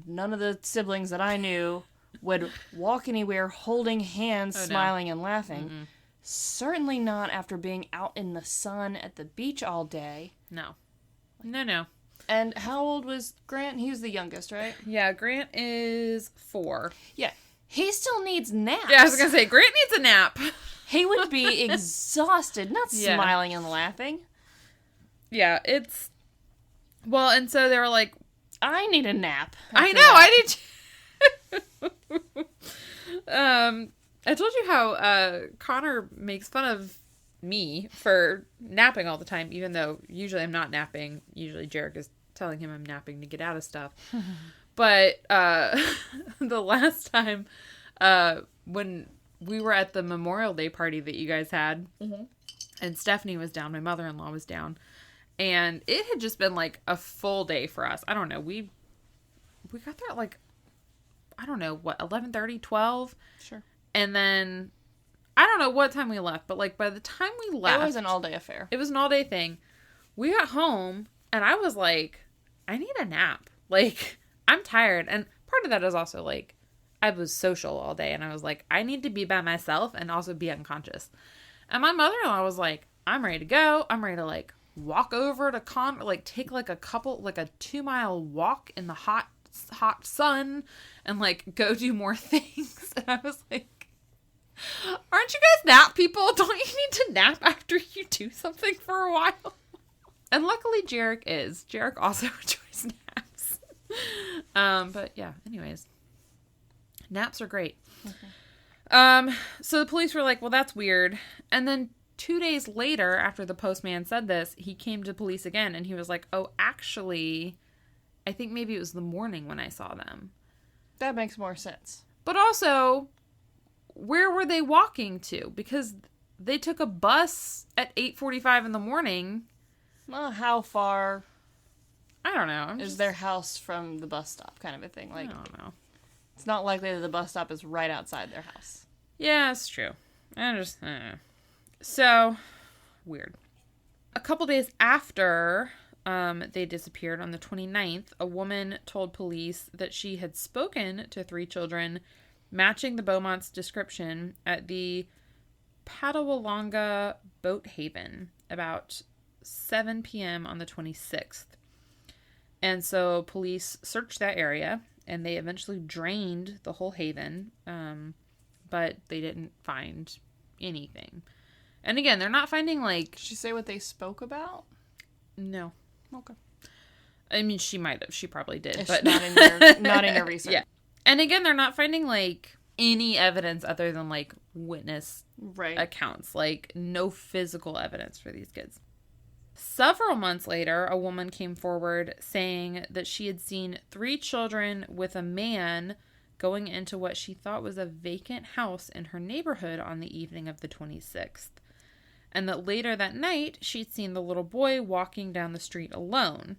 none of the siblings that I knew would walk anywhere holding hands, smiling and laughing. Mm-mm. Certainly not after being out in the sun at the beach all day. No. No. And how old was Grant? He was the youngest, right? Yeah, Grant is 4. Yeah. He still needs naps. Yeah, I was going to say, Grant needs a nap. He would be exhausted, not smiling and laughing. Yeah, it's... Well, and so they were like... I need a nap. I know, I need to... I told you how Connor makes fun of me for napping all the time, even though usually I'm not napping. Usually Jarek is telling him I'm napping to get out of stuff. But the last time when we were at the Memorial Day party that you guys had, and Stephanie was down, my mother-in-law was down, and it had just been like a full day for us. I don't know. We got there at like, I don't know, what, 11:30, 12? Sure. And then, I don't know what time we left, but like by the time we left... It was an all-day affair. It was an all-day thing. We got home, and I was like, I need a nap. Like, I'm tired. And part of that is also like, I was social all day, and I was like, I need to be by myself and also be unconscious. And my mother-in-law was like, I'm ready to go. I'm ready to like walk over to take like a 2-mile walk in the hot sun and like go do more things. And I was like, aren't you guys nap people? Don't you need to nap after you do something for a while? And luckily Jarek also enjoys naps. But yeah, anyways, naps are great. Okay. So the police were like, well, that's weird. And then 2 days later, after the postman said this, he came to police again, and he was like, oh, actually, I think maybe it was the morning when I saw them. That makes more sense. But also, where were they walking to? Because they took a bus at 8:45 in the morning. Well, how far? I don't know. Is their house from the bus stop, kind of a thing? Like, I don't know. It's not likely that the bus stop is right outside their house. Yeah, it's true. I don't know. So, weird. A couple days after they disappeared on the 29th, a woman told police that she had spoken to 3 children matching the Beaumont's description at the Padawalonga Boat Haven about 7 p.m. on the 26th. And so police searched that area, and they eventually drained the whole haven, but they didn't find anything. And again, they're not finding, like... Did she say what they spoke about? No. Okay. I mean, she might have. She probably did. It's but not in your research. Yeah. And again, they're not finding, like, any evidence other than, like, witness accounts. Like, no physical evidence for these kids. Several months later, a woman came forward saying that she had seen 3 children with a man going into what she thought was a vacant house in her neighborhood on the evening of the 26th. And that later that night, she'd seen the little boy walking down the street alone.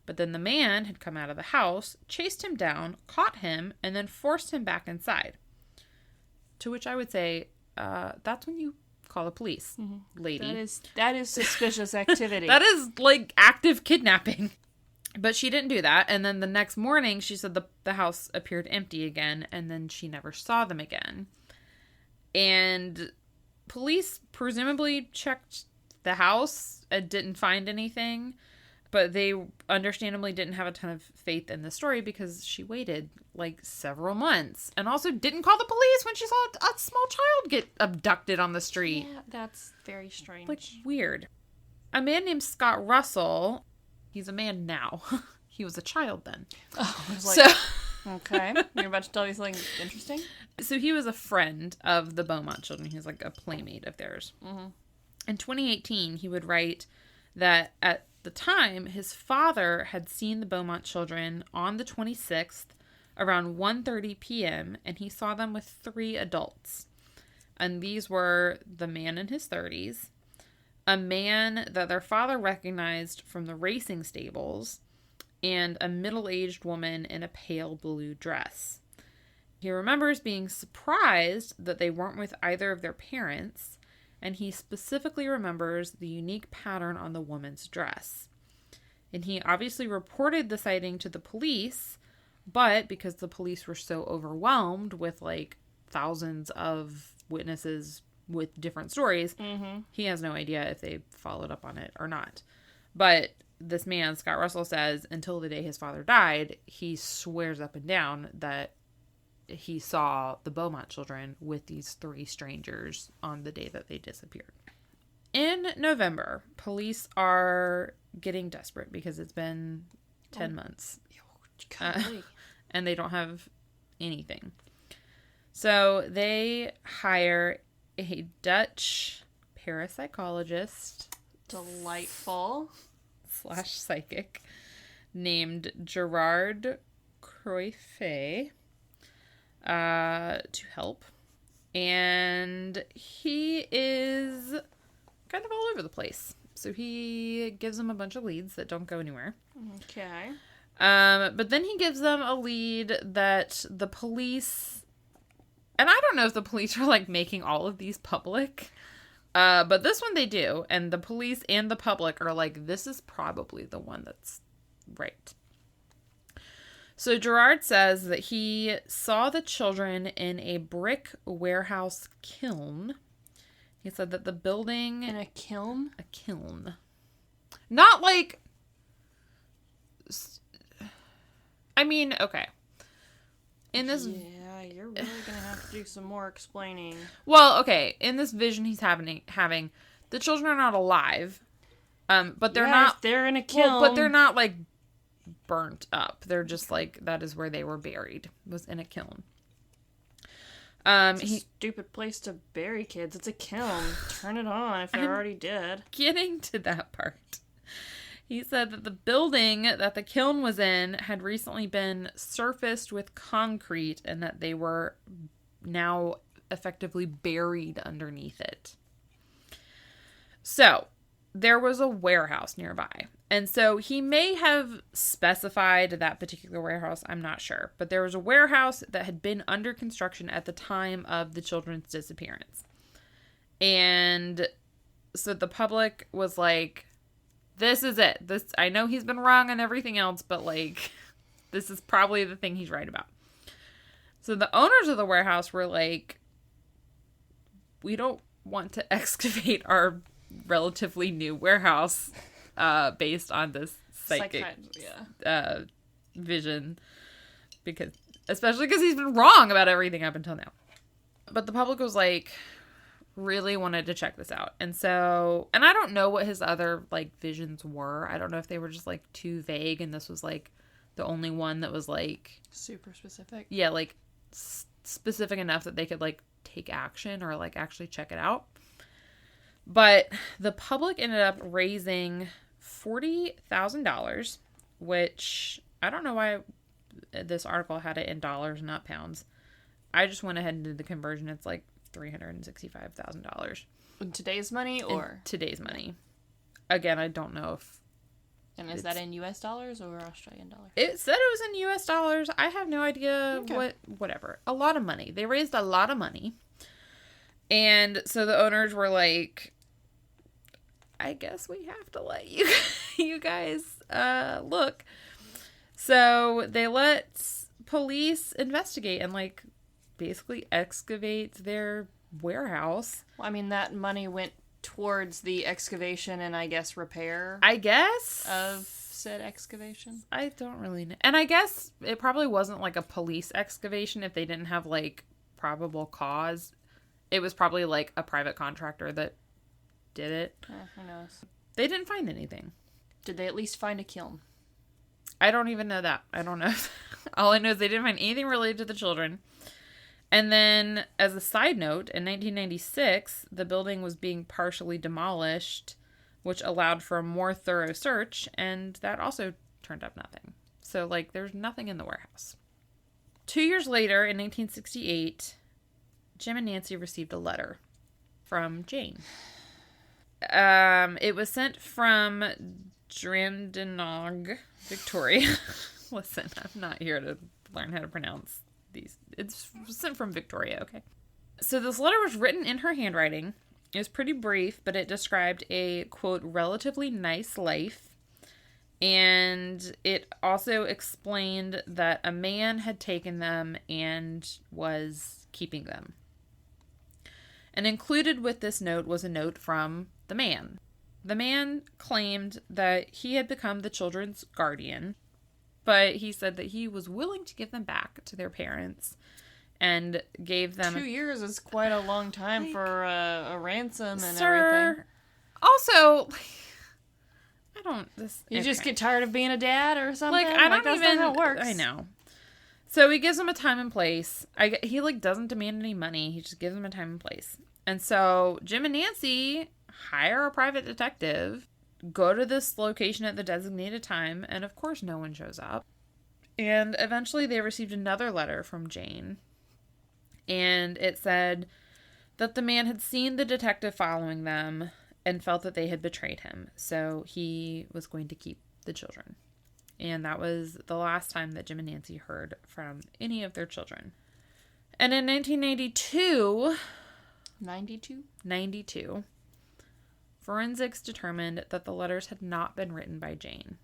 But then the man had come out of the house, chased him down, caught him, and then forced him back inside. To which I would say, that's when you call the police, lady. That is suspicious activity. That is, like, active kidnapping. But she didn't do that. And then the next morning, she said the house appeared empty again, and then she never saw them again. And police presumably checked the house and didn't find anything. But they understandably didn't have a ton of faith in the story because she waited, like, several months. And also didn't call the police when she saw a small child get abducted on the street. Yeah, that's very strange. Like, weird. A man named Scott Russell, he's a man now. He was a child then. Oh, I was like, okay. You're about to tell me something interesting? So he was a friend of the Beaumont children. He was like a playmate of theirs. Mm-hmm. In 2018, he would write that at the time, his father had seen the Beaumont children on the 26th around 1:30 p.m. and he saw them with 3 adults. And these were the man in his 30s, a man that their father recognized from the racing stables, and a middle-aged woman in a pale blue dress. He remembers being surprised that they weren't with either of their parents, and he specifically remembers the unique pattern on the woman's dress. And he obviously reported the sighting to the police, But because the police were so overwhelmed with, like, thousands of witnesses with different stories, he has no idea if they followed up on it or not. But this man, Scott Russell, says until the day his father died, he swears up and down that he saw the Beaumont children with these 3 strangers on the day that they disappeared. In November, police are getting desperate because it's been 10 months. And they don't have anything. So they hire a Dutch parapsychologist. Delightful. / psychic named Gerard Cruyffe to help. And he is kind of all over the place. So he gives them a bunch of leads that don't go anywhere. Okay. But then he gives them a lead that the police, and I don't know if the police are, like, making all of these public, but this one they do, and the police and the public are like, this is probably the one that's right. So Gerard says that he saw the children in a brick warehouse kiln. He said that the building... In a kiln? A kiln. Not like... I mean, okay. In this... Yeah, you're really gonna have to do some more explaining. Well, okay. In this vision he's having, the children are not alive. But they're not... They're in a kiln. Well, but they're not, like, burnt up. They're just, like, that is where they were buried. Was in a kiln. It's a stupid place to bury kids. It's a kiln. Turn it on if they're already dead. Getting to that part. He said that the building that the kiln was in had recently been surfaced with concrete and that they were now effectively buried underneath it. So, there was a warehouse nearby. And so he may have specified that particular warehouse, I'm not sure. But there was a warehouse that had been under construction at the time of the children's disappearance. And so the public was like, this is it. I know he's been wrong on everything else, but, like, this is probably the thing he's right about. So the owners of the warehouse were like, we don't want to excavate our relatively new warehouse based on this psychic vision, especially because he's been wrong about everything up until now. But the public was like, really wanted to check this out. And so, and I don't know what his other, like, visions were. I don't know if they were just, like, too vague and this was, like, the only one that was, like, super specific. Yeah, like, specific enough that they could, like, take action or, like, actually check it out. But the public ended up raising $40,000, which I don't know why this article had it in dollars, not pounds. I just went ahead and did the conversion. It's like $365,000. In today's money or? In today's money. Again, I don't know if... And is that in US dollars or Australian dollars? It said it was in US dollars. I have no idea whatever. A lot of money. They raised a lot of money. And so the owners were like, I guess we have to let you guys look. So they let police investigate and, like, basically excavate their warehouse. Well, I mean, that money went towards the excavation and, I guess, repair. I guess. Of said excavation. I don't really know. And I guess it probably wasn't, like, a police excavation if they didn't have, like, probable cause. It was probably, like, a private contractor that did it. Who knows? They didn't find anything. Did they at least find a kiln? I don't even know that. I don't know. All I know is they didn't find anything related to the children. And then, as a side note, in 1996, the building was being partially demolished, which allowed for a more thorough search, and that also turned up nothing. So, like, there's nothing in the warehouse. 2 years later, in 1968, Jim and Nancy received a letter from Jane. It was sent from Dandenong, Victoria. Listen, I'm not here to learn how to pronounce these. It's sent from Victoria, okay? So this letter was written in her handwriting. It was pretty brief, but it described a, quote, relatively nice life. And it also explained that a man had taken them and was keeping them. And included with this note was a note from the man. The man claimed that he had become the children's guardian, but he said that he was willing to give them back to their parents and gave them... 2 years is quite a long time for a ransom and sir, everything. Also, I don't... You just get tired of being a dad or something? Like, I don't that's even... not how it works. I know. So he gives them a time and place. He, like, doesn't demand any money. He just gives them a time and place. And so Jim and Nancy hire a private detective, go to this location at the designated time, and of course no one shows up. And eventually they received another letter from Jane. And it said that the man had seen the detective following them and felt that they had betrayed him. So he was going to keep the children. And that was the last time that Jim and Nancy heard from any of their children. And in 1992... 92, forensics determined that the letters had not been written by Jane.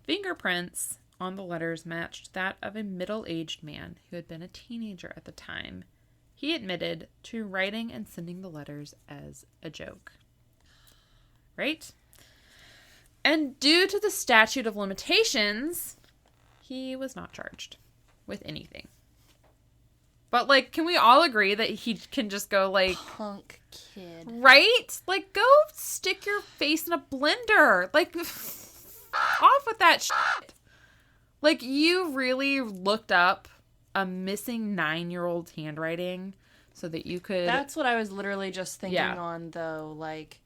Fingerprints on the letters matched that of a middle-aged man who had been a teenager at the time. He admitted to writing and sending the letters as a joke. Right? And due to the statute of limitations, he was not charged with anything. But, like, can we all agree that he can just go, like... Punk kid. Right? Like, go stick your face in a blender. Like, off with that shit. Like, you really looked up a missing 9-year-old's handwriting so that you could... That's what I was literally just thinking on, though. Like,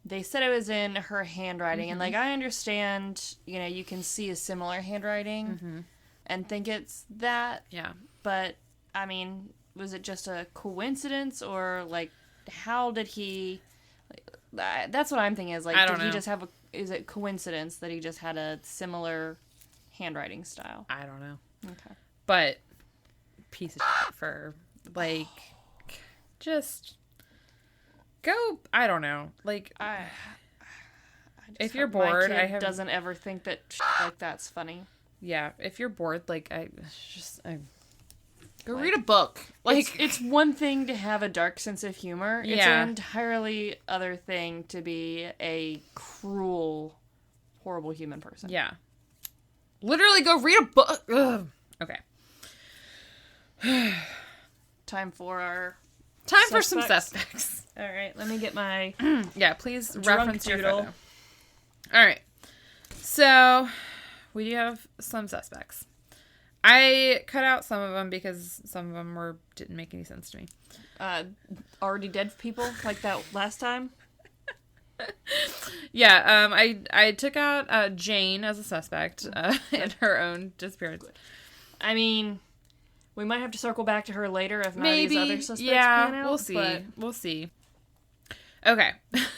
they said it was in her handwriting. Mm-hmm. And, like, I understand, you know, you can see a similar handwriting and think it's that. Yeah. But... I mean, was it just a coincidence or, like, how did he... Like, that's what I'm thinking is, like, did he just have a... Is it coincidence that he just had a similar handwriting style? I don't know. Okay. But, piece of shit for, like, just go... I don't know. Like, I if you're bored, my kid doesn't ever think that shit like that's funny. Yeah, if you're bored, like, Go read a book. Like, it's one thing to have a dark sense of humor. It's an entirely other thing to be a cruel, horrible human person. Yeah. Literally go read a book. Ugh. Okay. Time for some suspects. All right, let me get my yeah, please drunk reference your doodle. photo. All right. So, we do have some suspects. I cut out some of them because some of them didn't make any sense to me. Already dead people, like that last time? Yeah, I took out Jane as a suspect in her own disappearance. I mean, we might have to circle back to her later if none of these other suspects pan out. We'll see. We'll see. Okay.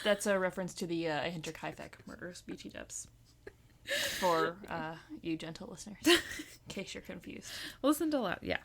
That's a reference to the Hendrik Heifek murders, BT dubs. For you gentle listeners, in case you're confused. Listen to loud. Yeah.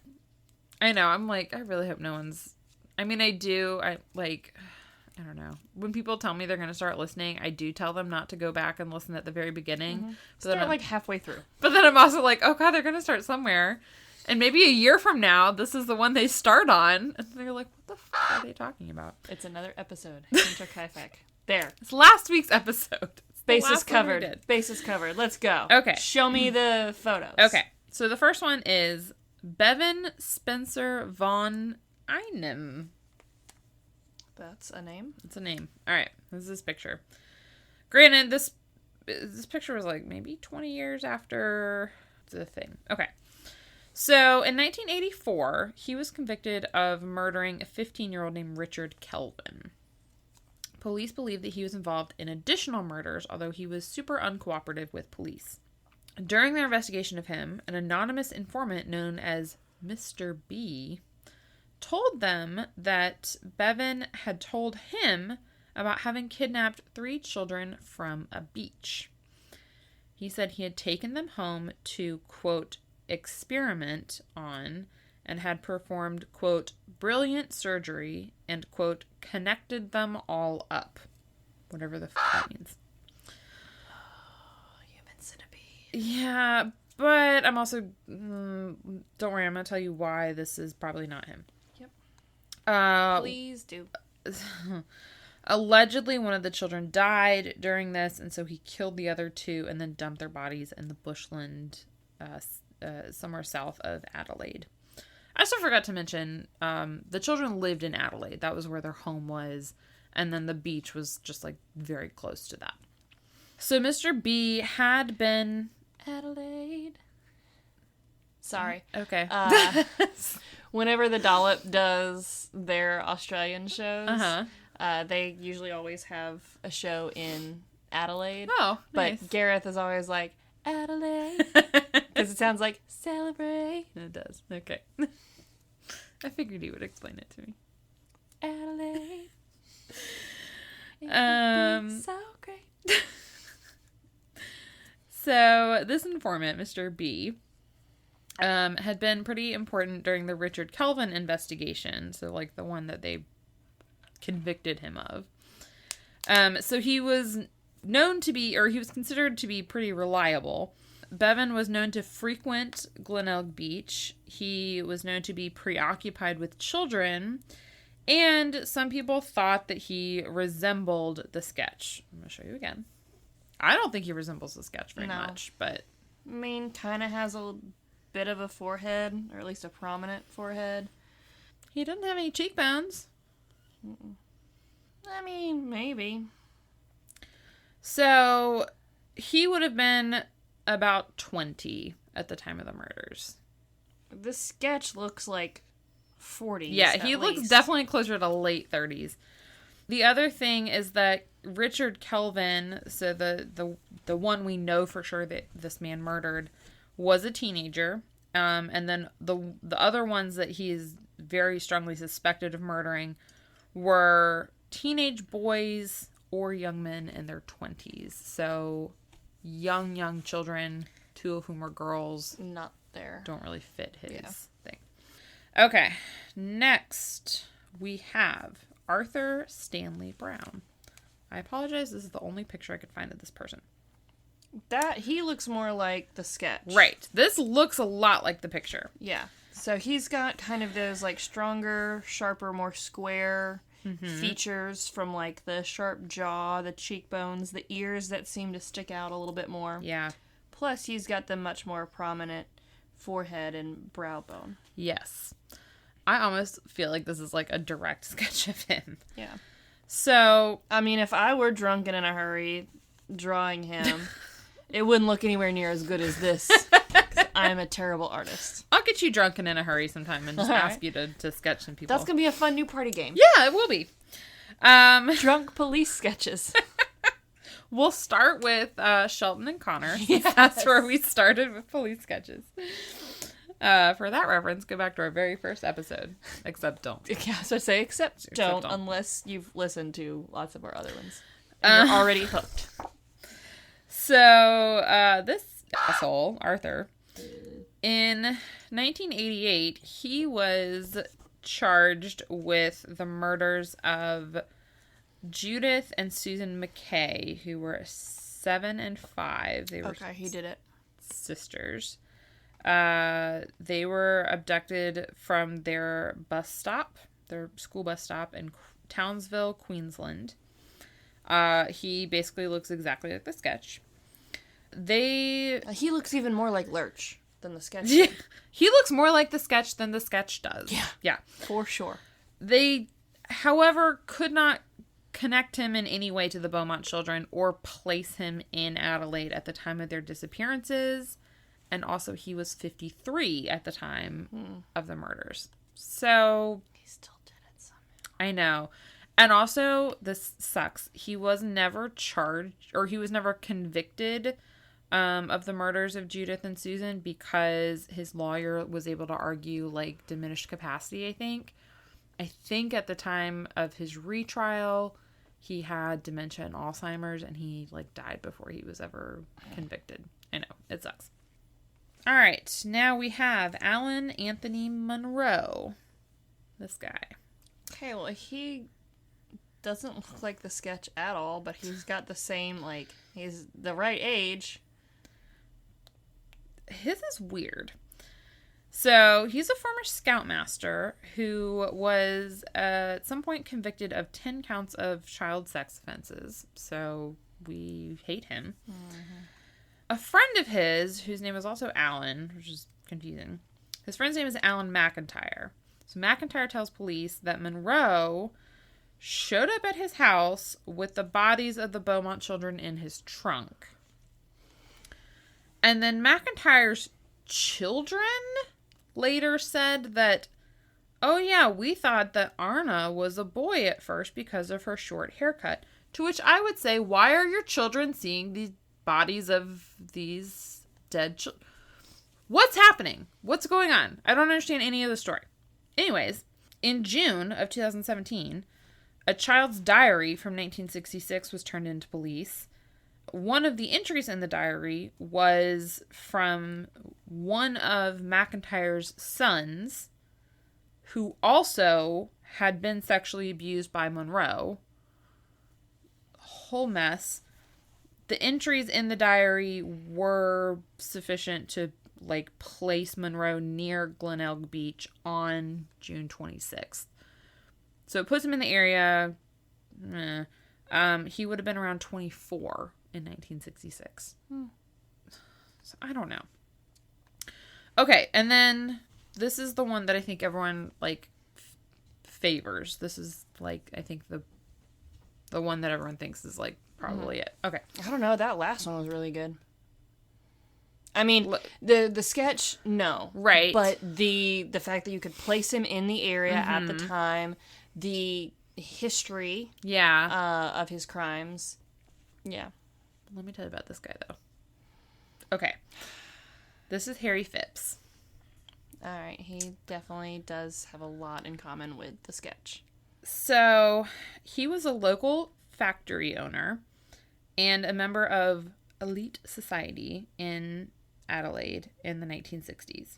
I know. I'm like, I really hope no one's... I mean, I do. I don't know. When people tell me they're going to start listening, I do tell them not to go back and listen at the very beginning. Mm-hmm. Start like halfway through. But then I'm also like, oh God, they're going to start somewhere. And maybe a year from now, this is the one they start on. And they're like, what the fuck are they talking about? It's another episode. Hendrik Heifek. There. It's last week's episode. Bases covered. Bases covered. Let's go. Okay. Show me the photos. Okay. So the first one is Bevan Spencer von Einem. That's a name? It's a name. All right. This is his picture. Granted, this picture was like maybe 20 years after the thing. Okay. So in 1984, he was convicted of murdering a 15-year-old named Richard Kelvin. Police believe that he was involved in additional murders, although he was super uncooperative with police. During their investigation of him, an anonymous informant known as Mr. B told them that Bevan had told him about having kidnapped 3 children from a beach. He said he had taken them home to, quote, experiment on, and had performed, quote, brilliant surgery, and, quote, connected them all up. Whatever the fuck that means. Yeah, but I'm also... don't worry, I'm going to tell you why this is probably not him. Yep. Please do. Allegedly, one of the children died during this, and so he killed the other two and then dumped their bodies in the bushland somewhere south of Adelaide. I also forgot to mention, the children lived in Adelaide. That was where their home was, and then the beach was just, like, very close to that. So Mr. B had been... Adelaide. Sorry. Okay. Whenever the Dollop does their Australian shows, they usually always have a show in Adelaide. Oh, nice. But Gareth is always like, Adelaide. Because it sounds like, celebrate. It does. Okay. I figured he would explain it to me. Adelaide. So great. So this informant, Mr. B, had been pretty important during the Richard Kelvin investigation. So, like, the one that they convicted him of. So he was known to be, or he was considered to be pretty reliable. Bevan was known to frequent Glenelg Beach. He was known to be preoccupied with children. And some people thought that he resembled the sketch. I'm going to show you again. I don't think he resembles the sketch very much, but... I mean, kind of has a bit of a forehead, or at least a prominent forehead. He doesn't have any cheekbones. Mm-mm. I mean, maybe. So, he would have been about 20 at the time of the murders. This sketch looks like 40s. Yeah, he looks definitely closer to late 30s. The other thing is that Richard Kelvin, so the one we know for sure that this man murdered, was a teenager. And then the other ones that he is very strongly suspected of murdering were teenage boys or young men in their 20s. So young children, 2 of whom were girls. Not there. Don't really fit his thing. Okay, next we have Arthur Stanley Brown. I apologize, this is the only picture I could find of this person. He looks more like the sketch. Right. This looks a lot like the picture. Yeah. So he's got kind of those, like, stronger, sharper, more square features from, like, the sharp jaw, the cheekbones, the ears that seem to stick out a little bit more. Yeah. Plus, he's got the much more prominent forehead and brow bone. Yes. I almost feel like this is, like, a direct sketch of him. Yeah. So... I mean, if I were drunken in a hurry drawing him... It wouldn't look anywhere near as good as this. I'm a terrible artist. I'll get you drunken in a hurry sometime and just ask you to sketch some people. That's going to be a fun new party game. Yeah, it will be. Drunk police sketches. We'll start with Shelton and Connor. Yes. That's where we started with police sketches. For that reference, go back to our very first episode. Except don't. Yeah, so I say except don't, unless you've listened to lots of our other ones. And you're already hooked. So, this asshole, Arthur, in 1988, he was charged with the murders of Judith and Susan McKay, who were 7 and 5. They were okay, he did it. Sisters. They were abducted from their school bus stop in Townsville, Queensland. He basically looks exactly like the sketch. He looks even more like Lurch than the sketch. Yeah, he looks more like the sketch than the sketch does. Yeah. For sure. They, however, could not connect him in any way to the Beaumont children or place him in Adelaide at the time of their disappearances. And also, he was 53 at the time of the murders. So... He still did it somehow. I know. And also, this sucks. He was never charged, or he was never convicted of the murders of Judith and Susan because his lawyer was able to argue, like, diminished capacity, I think. I think at the time of his retrial, he had dementia and Alzheimer's, and he, like, died before he was ever convicted. I know. It sucks. All right. Now we have Alan Anthony Monroe. This guy. Okay, well, he doesn't look like the sketch at all, but he's got the same, like, he's the right age. his is weird. So he's a former scoutmaster who was at some point convicted of 10 counts of child sex offenses. So we hate him. Mm-hmm. A friend of his, whose name is also Alan, which is confusing. His friend's name is Alan McIntyre. So McIntyre tells police that Monroe showed up at his house with the bodies of the Beaumont children in his trunk. And then McIntyre's children later said that, oh yeah, we thought that Arnna was a boy at first because of her short haircut. To which I would say, why are your children seeing the bodies of these dead children? What's happening? What's going on? I don't understand any of the story. Anyways, in June of 2017, a child's diary from 1966 was turned into police. One of the entries in the diary was from one of McIntyre's sons, who also had been sexually abused by Monroe. Whole mess. The entries in the diary were sufficient to, place Monroe near Glenelg Beach on June 26th. So it puts him in the area. He would have been around 24 in 1966. So I don't know. Okay, and then this is the one that I think everyone favors. This is I think the one that everyone thinks is probably it. Okay. I don't know. That last one was really good. I mean, the sketch, no. Right. But the fact that you could place him in the area at the time, the history of his crimes. Yeah. Let me tell you about this guy, though. Okay. This is Harry Phipps. All right. He definitely does have a lot in common with the sketch. So, he was a local factory owner and a member of elite society in Adelaide in the 1960s.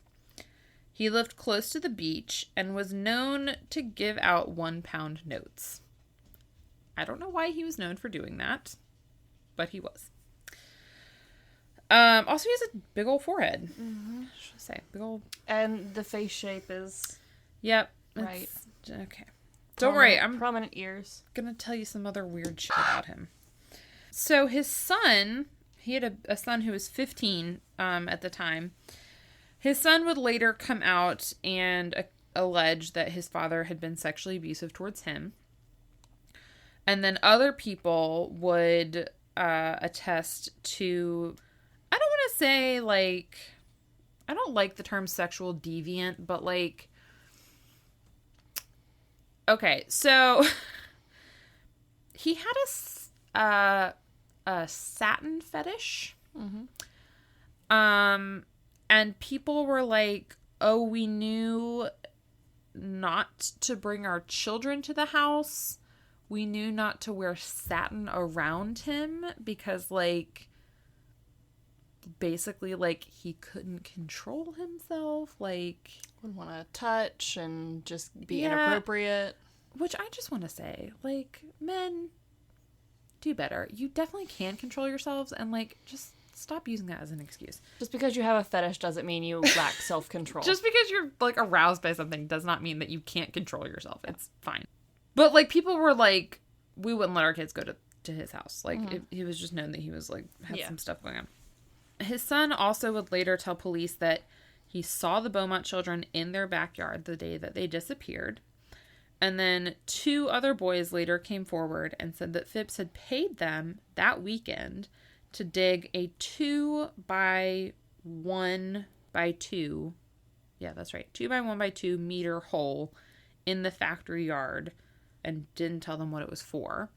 He lived close to the beach and was known to give out £1 notes. I don't know why he was known for doing that, but he was. Also, he has a big old forehead. Mm-hmm. What should I say? Big old... And the face shape is... Yep. Right. Okay. Don't worry. I'm prominent ears. Going to tell you some other weird shit about him. So his son, he had a son who was 15 at the time. His son would later come out and allege that his father had been sexually abusive towards him. And then other people would attest to, I don't want to say I don't like the term sexual deviant, but okay, so he had a satin fetish. Mm-hmm. And people were like, oh, we knew not to bring our children to the house. We knew not to wear satin around him because, basically, he couldn't control himself. Wouldn't want to touch and just be inappropriate. Which I just want to say, men, do better. You definitely can control yourselves and, just stop using that as an excuse. Just because you have a fetish doesn't mean you lack self-control. Just because you're, aroused by something does not mean that you can't control yourself. It's fine. But, people were we wouldn't let our kids go to his house. It was just known that he was, had some stuff going on. His son also would later tell police that he saw the Beaumont children in their backyard the day that they disappeared. And then 2 other boys later came forward and said that Phipps had paid them that weekend to dig a 2 by 1 by 2. Yeah, that's right. 2 by 1 by 2 meter hole in the factory yard and didn't tell them what it was for.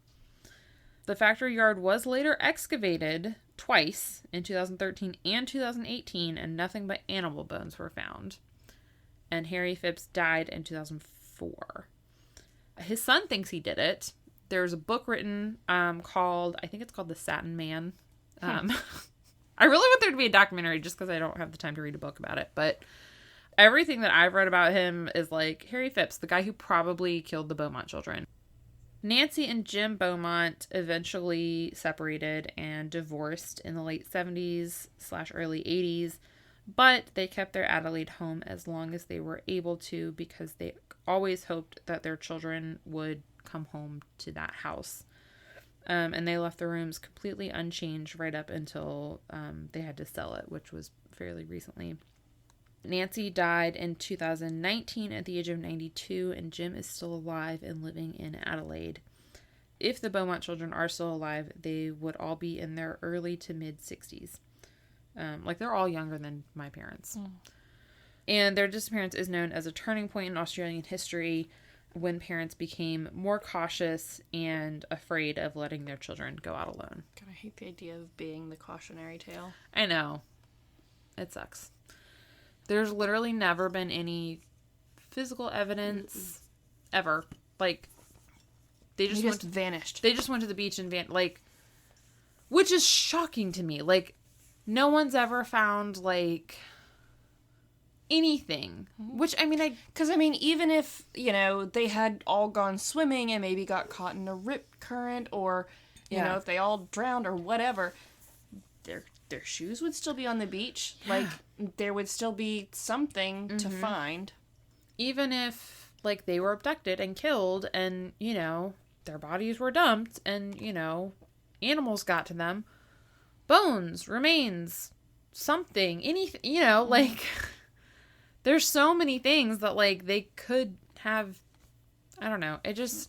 The factory yard was later excavated twice in 2013 and 2018, and nothing but animal bones were found. And Harry Phipps died in 2004. His son thinks he did it. There's a book written called, I think it's called The Satin Man. I really want there to be a documentary just because I don't have the time to read a book about it. But everything that I've read about him is Harry Phipps, the guy who probably killed the Beaumont children. Nancy and Jim Beaumont eventually separated and divorced in the late 70s / early 80s. But they kept their Adelaide home as long as they were able to because they always hoped that their children would come home to that house. And they left the rooms completely unchanged right up until they had to sell it, which was fairly recently. Nancy died in 2019 at the age of 92, and Jim is still alive and living in Adelaide. If the Beaumont children are still alive, they would all be in their early to mid-60s. They're all younger than my parents. Mm. And their disappearance is known as a turning point in Australian history when parents became more cautious and afraid of letting their children go out alone. God, I hate the idea of being the cautionary tale. I know. It sucks. There's literally never been any physical evidence ever. They just vanished. They just went to the beach and which is shocking to me. No one's ever found, anything. Which, Because, even if, they had all gone swimming and maybe got caught in a rip current or, you know, if they all drowned or whatever, their shoes would still be on the beach. Yeah. There would still be something to find. Even if, they were abducted and killed and, their bodies were dumped and, animals got to them. Bones, remains, something, anything, there's so many things that, they could have, I don't know, it's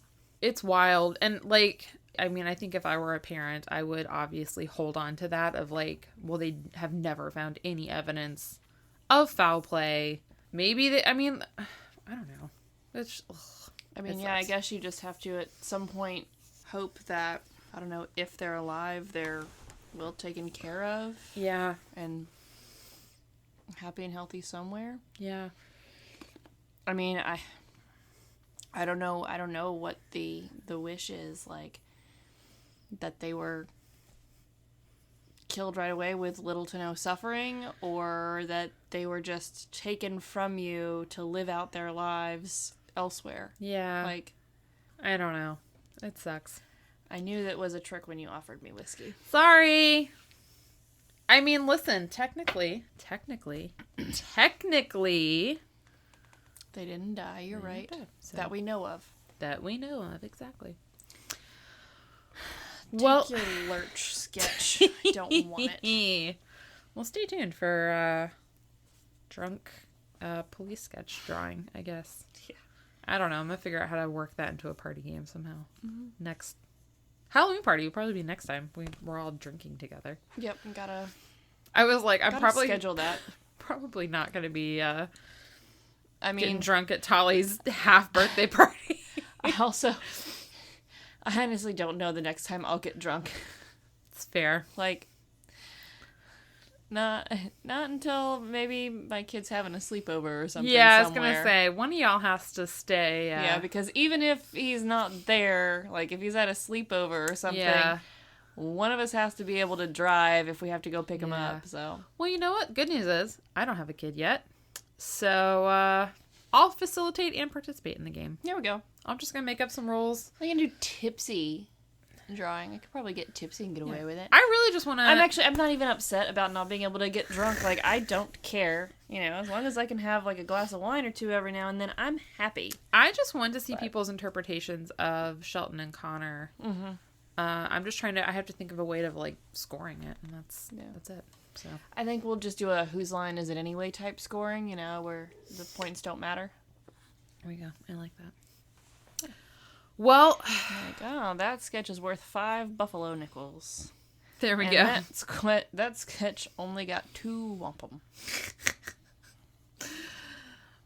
wild. And, I think if I were a parent, I would obviously hold on to that of, they have never found any evidence of foul play. Maybe I don't know. It's, I guess you just have to, at some point, hope that, I don't know, if they're alive, they're well taken care of. Yeah. And happy and healthy somewhere. Yeah. I don't know. I don't know what the wish is, that they were killed right away with little to no suffering, or that they were just taken from you to live out their lives elsewhere. Yeah. I don't know. It sucks. I knew that was a trick when you offered me whiskey. Sorry. Listen, technically, they didn't die, you're right. So. That we know of. Exactly. Take your lurch sketch. I don't want it. Well, stay tuned for drunk police sketch drawing, I guess. Yeah. I don't know. I'm going to figure out how to work that into a party game somehow. Mm-hmm. Next Halloween party will probably be next time. We're all drinking together. Yep, I was I'm probably schedule that. Probably not going to be getting drunk at Tolly's half birthday party. I honestly don't know the next time I'll get drunk. It's fair. Not until maybe my kid's having a sleepover or something. Yeah, I was going to say, one of y'all has to stay. Yeah, because even if he's not there, if he's at a sleepover or something, one of us has to be able to drive if we have to go pick him up. So. Well, you know what? Good news is, I don't have a kid yet. So, I'll facilitate and participate in the game. There we go. I'm just going to make up some rules. I can do tipsy drawing. I could probably get tipsy and get away with it. I really just want to... I'm not even upset about not being able to get drunk. I don't care. As long as I can have, a glass of wine or two every now and then, I'm happy. I just want to see people's interpretations of Shelton and Connor. Mm-hmm. I'm just trying to... I have to think of a way of, scoring it, and that's it. So I think we'll just do a whose line is it anyway type scoring, where the points don't matter. There we go. I like that. Well, that sketch is worth 5 buffalo nickels. There we go. That sketch only got 2 wampum.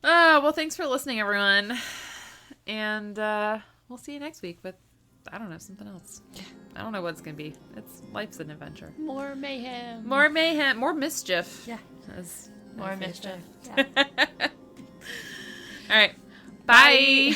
Well, thanks for listening, everyone. And we'll see you next week with, I don't know, something else. I don't know what it's going to be. Life's an adventure. More mayhem. More mischief. Yeah. More mischief. Yeah. All right. Bye.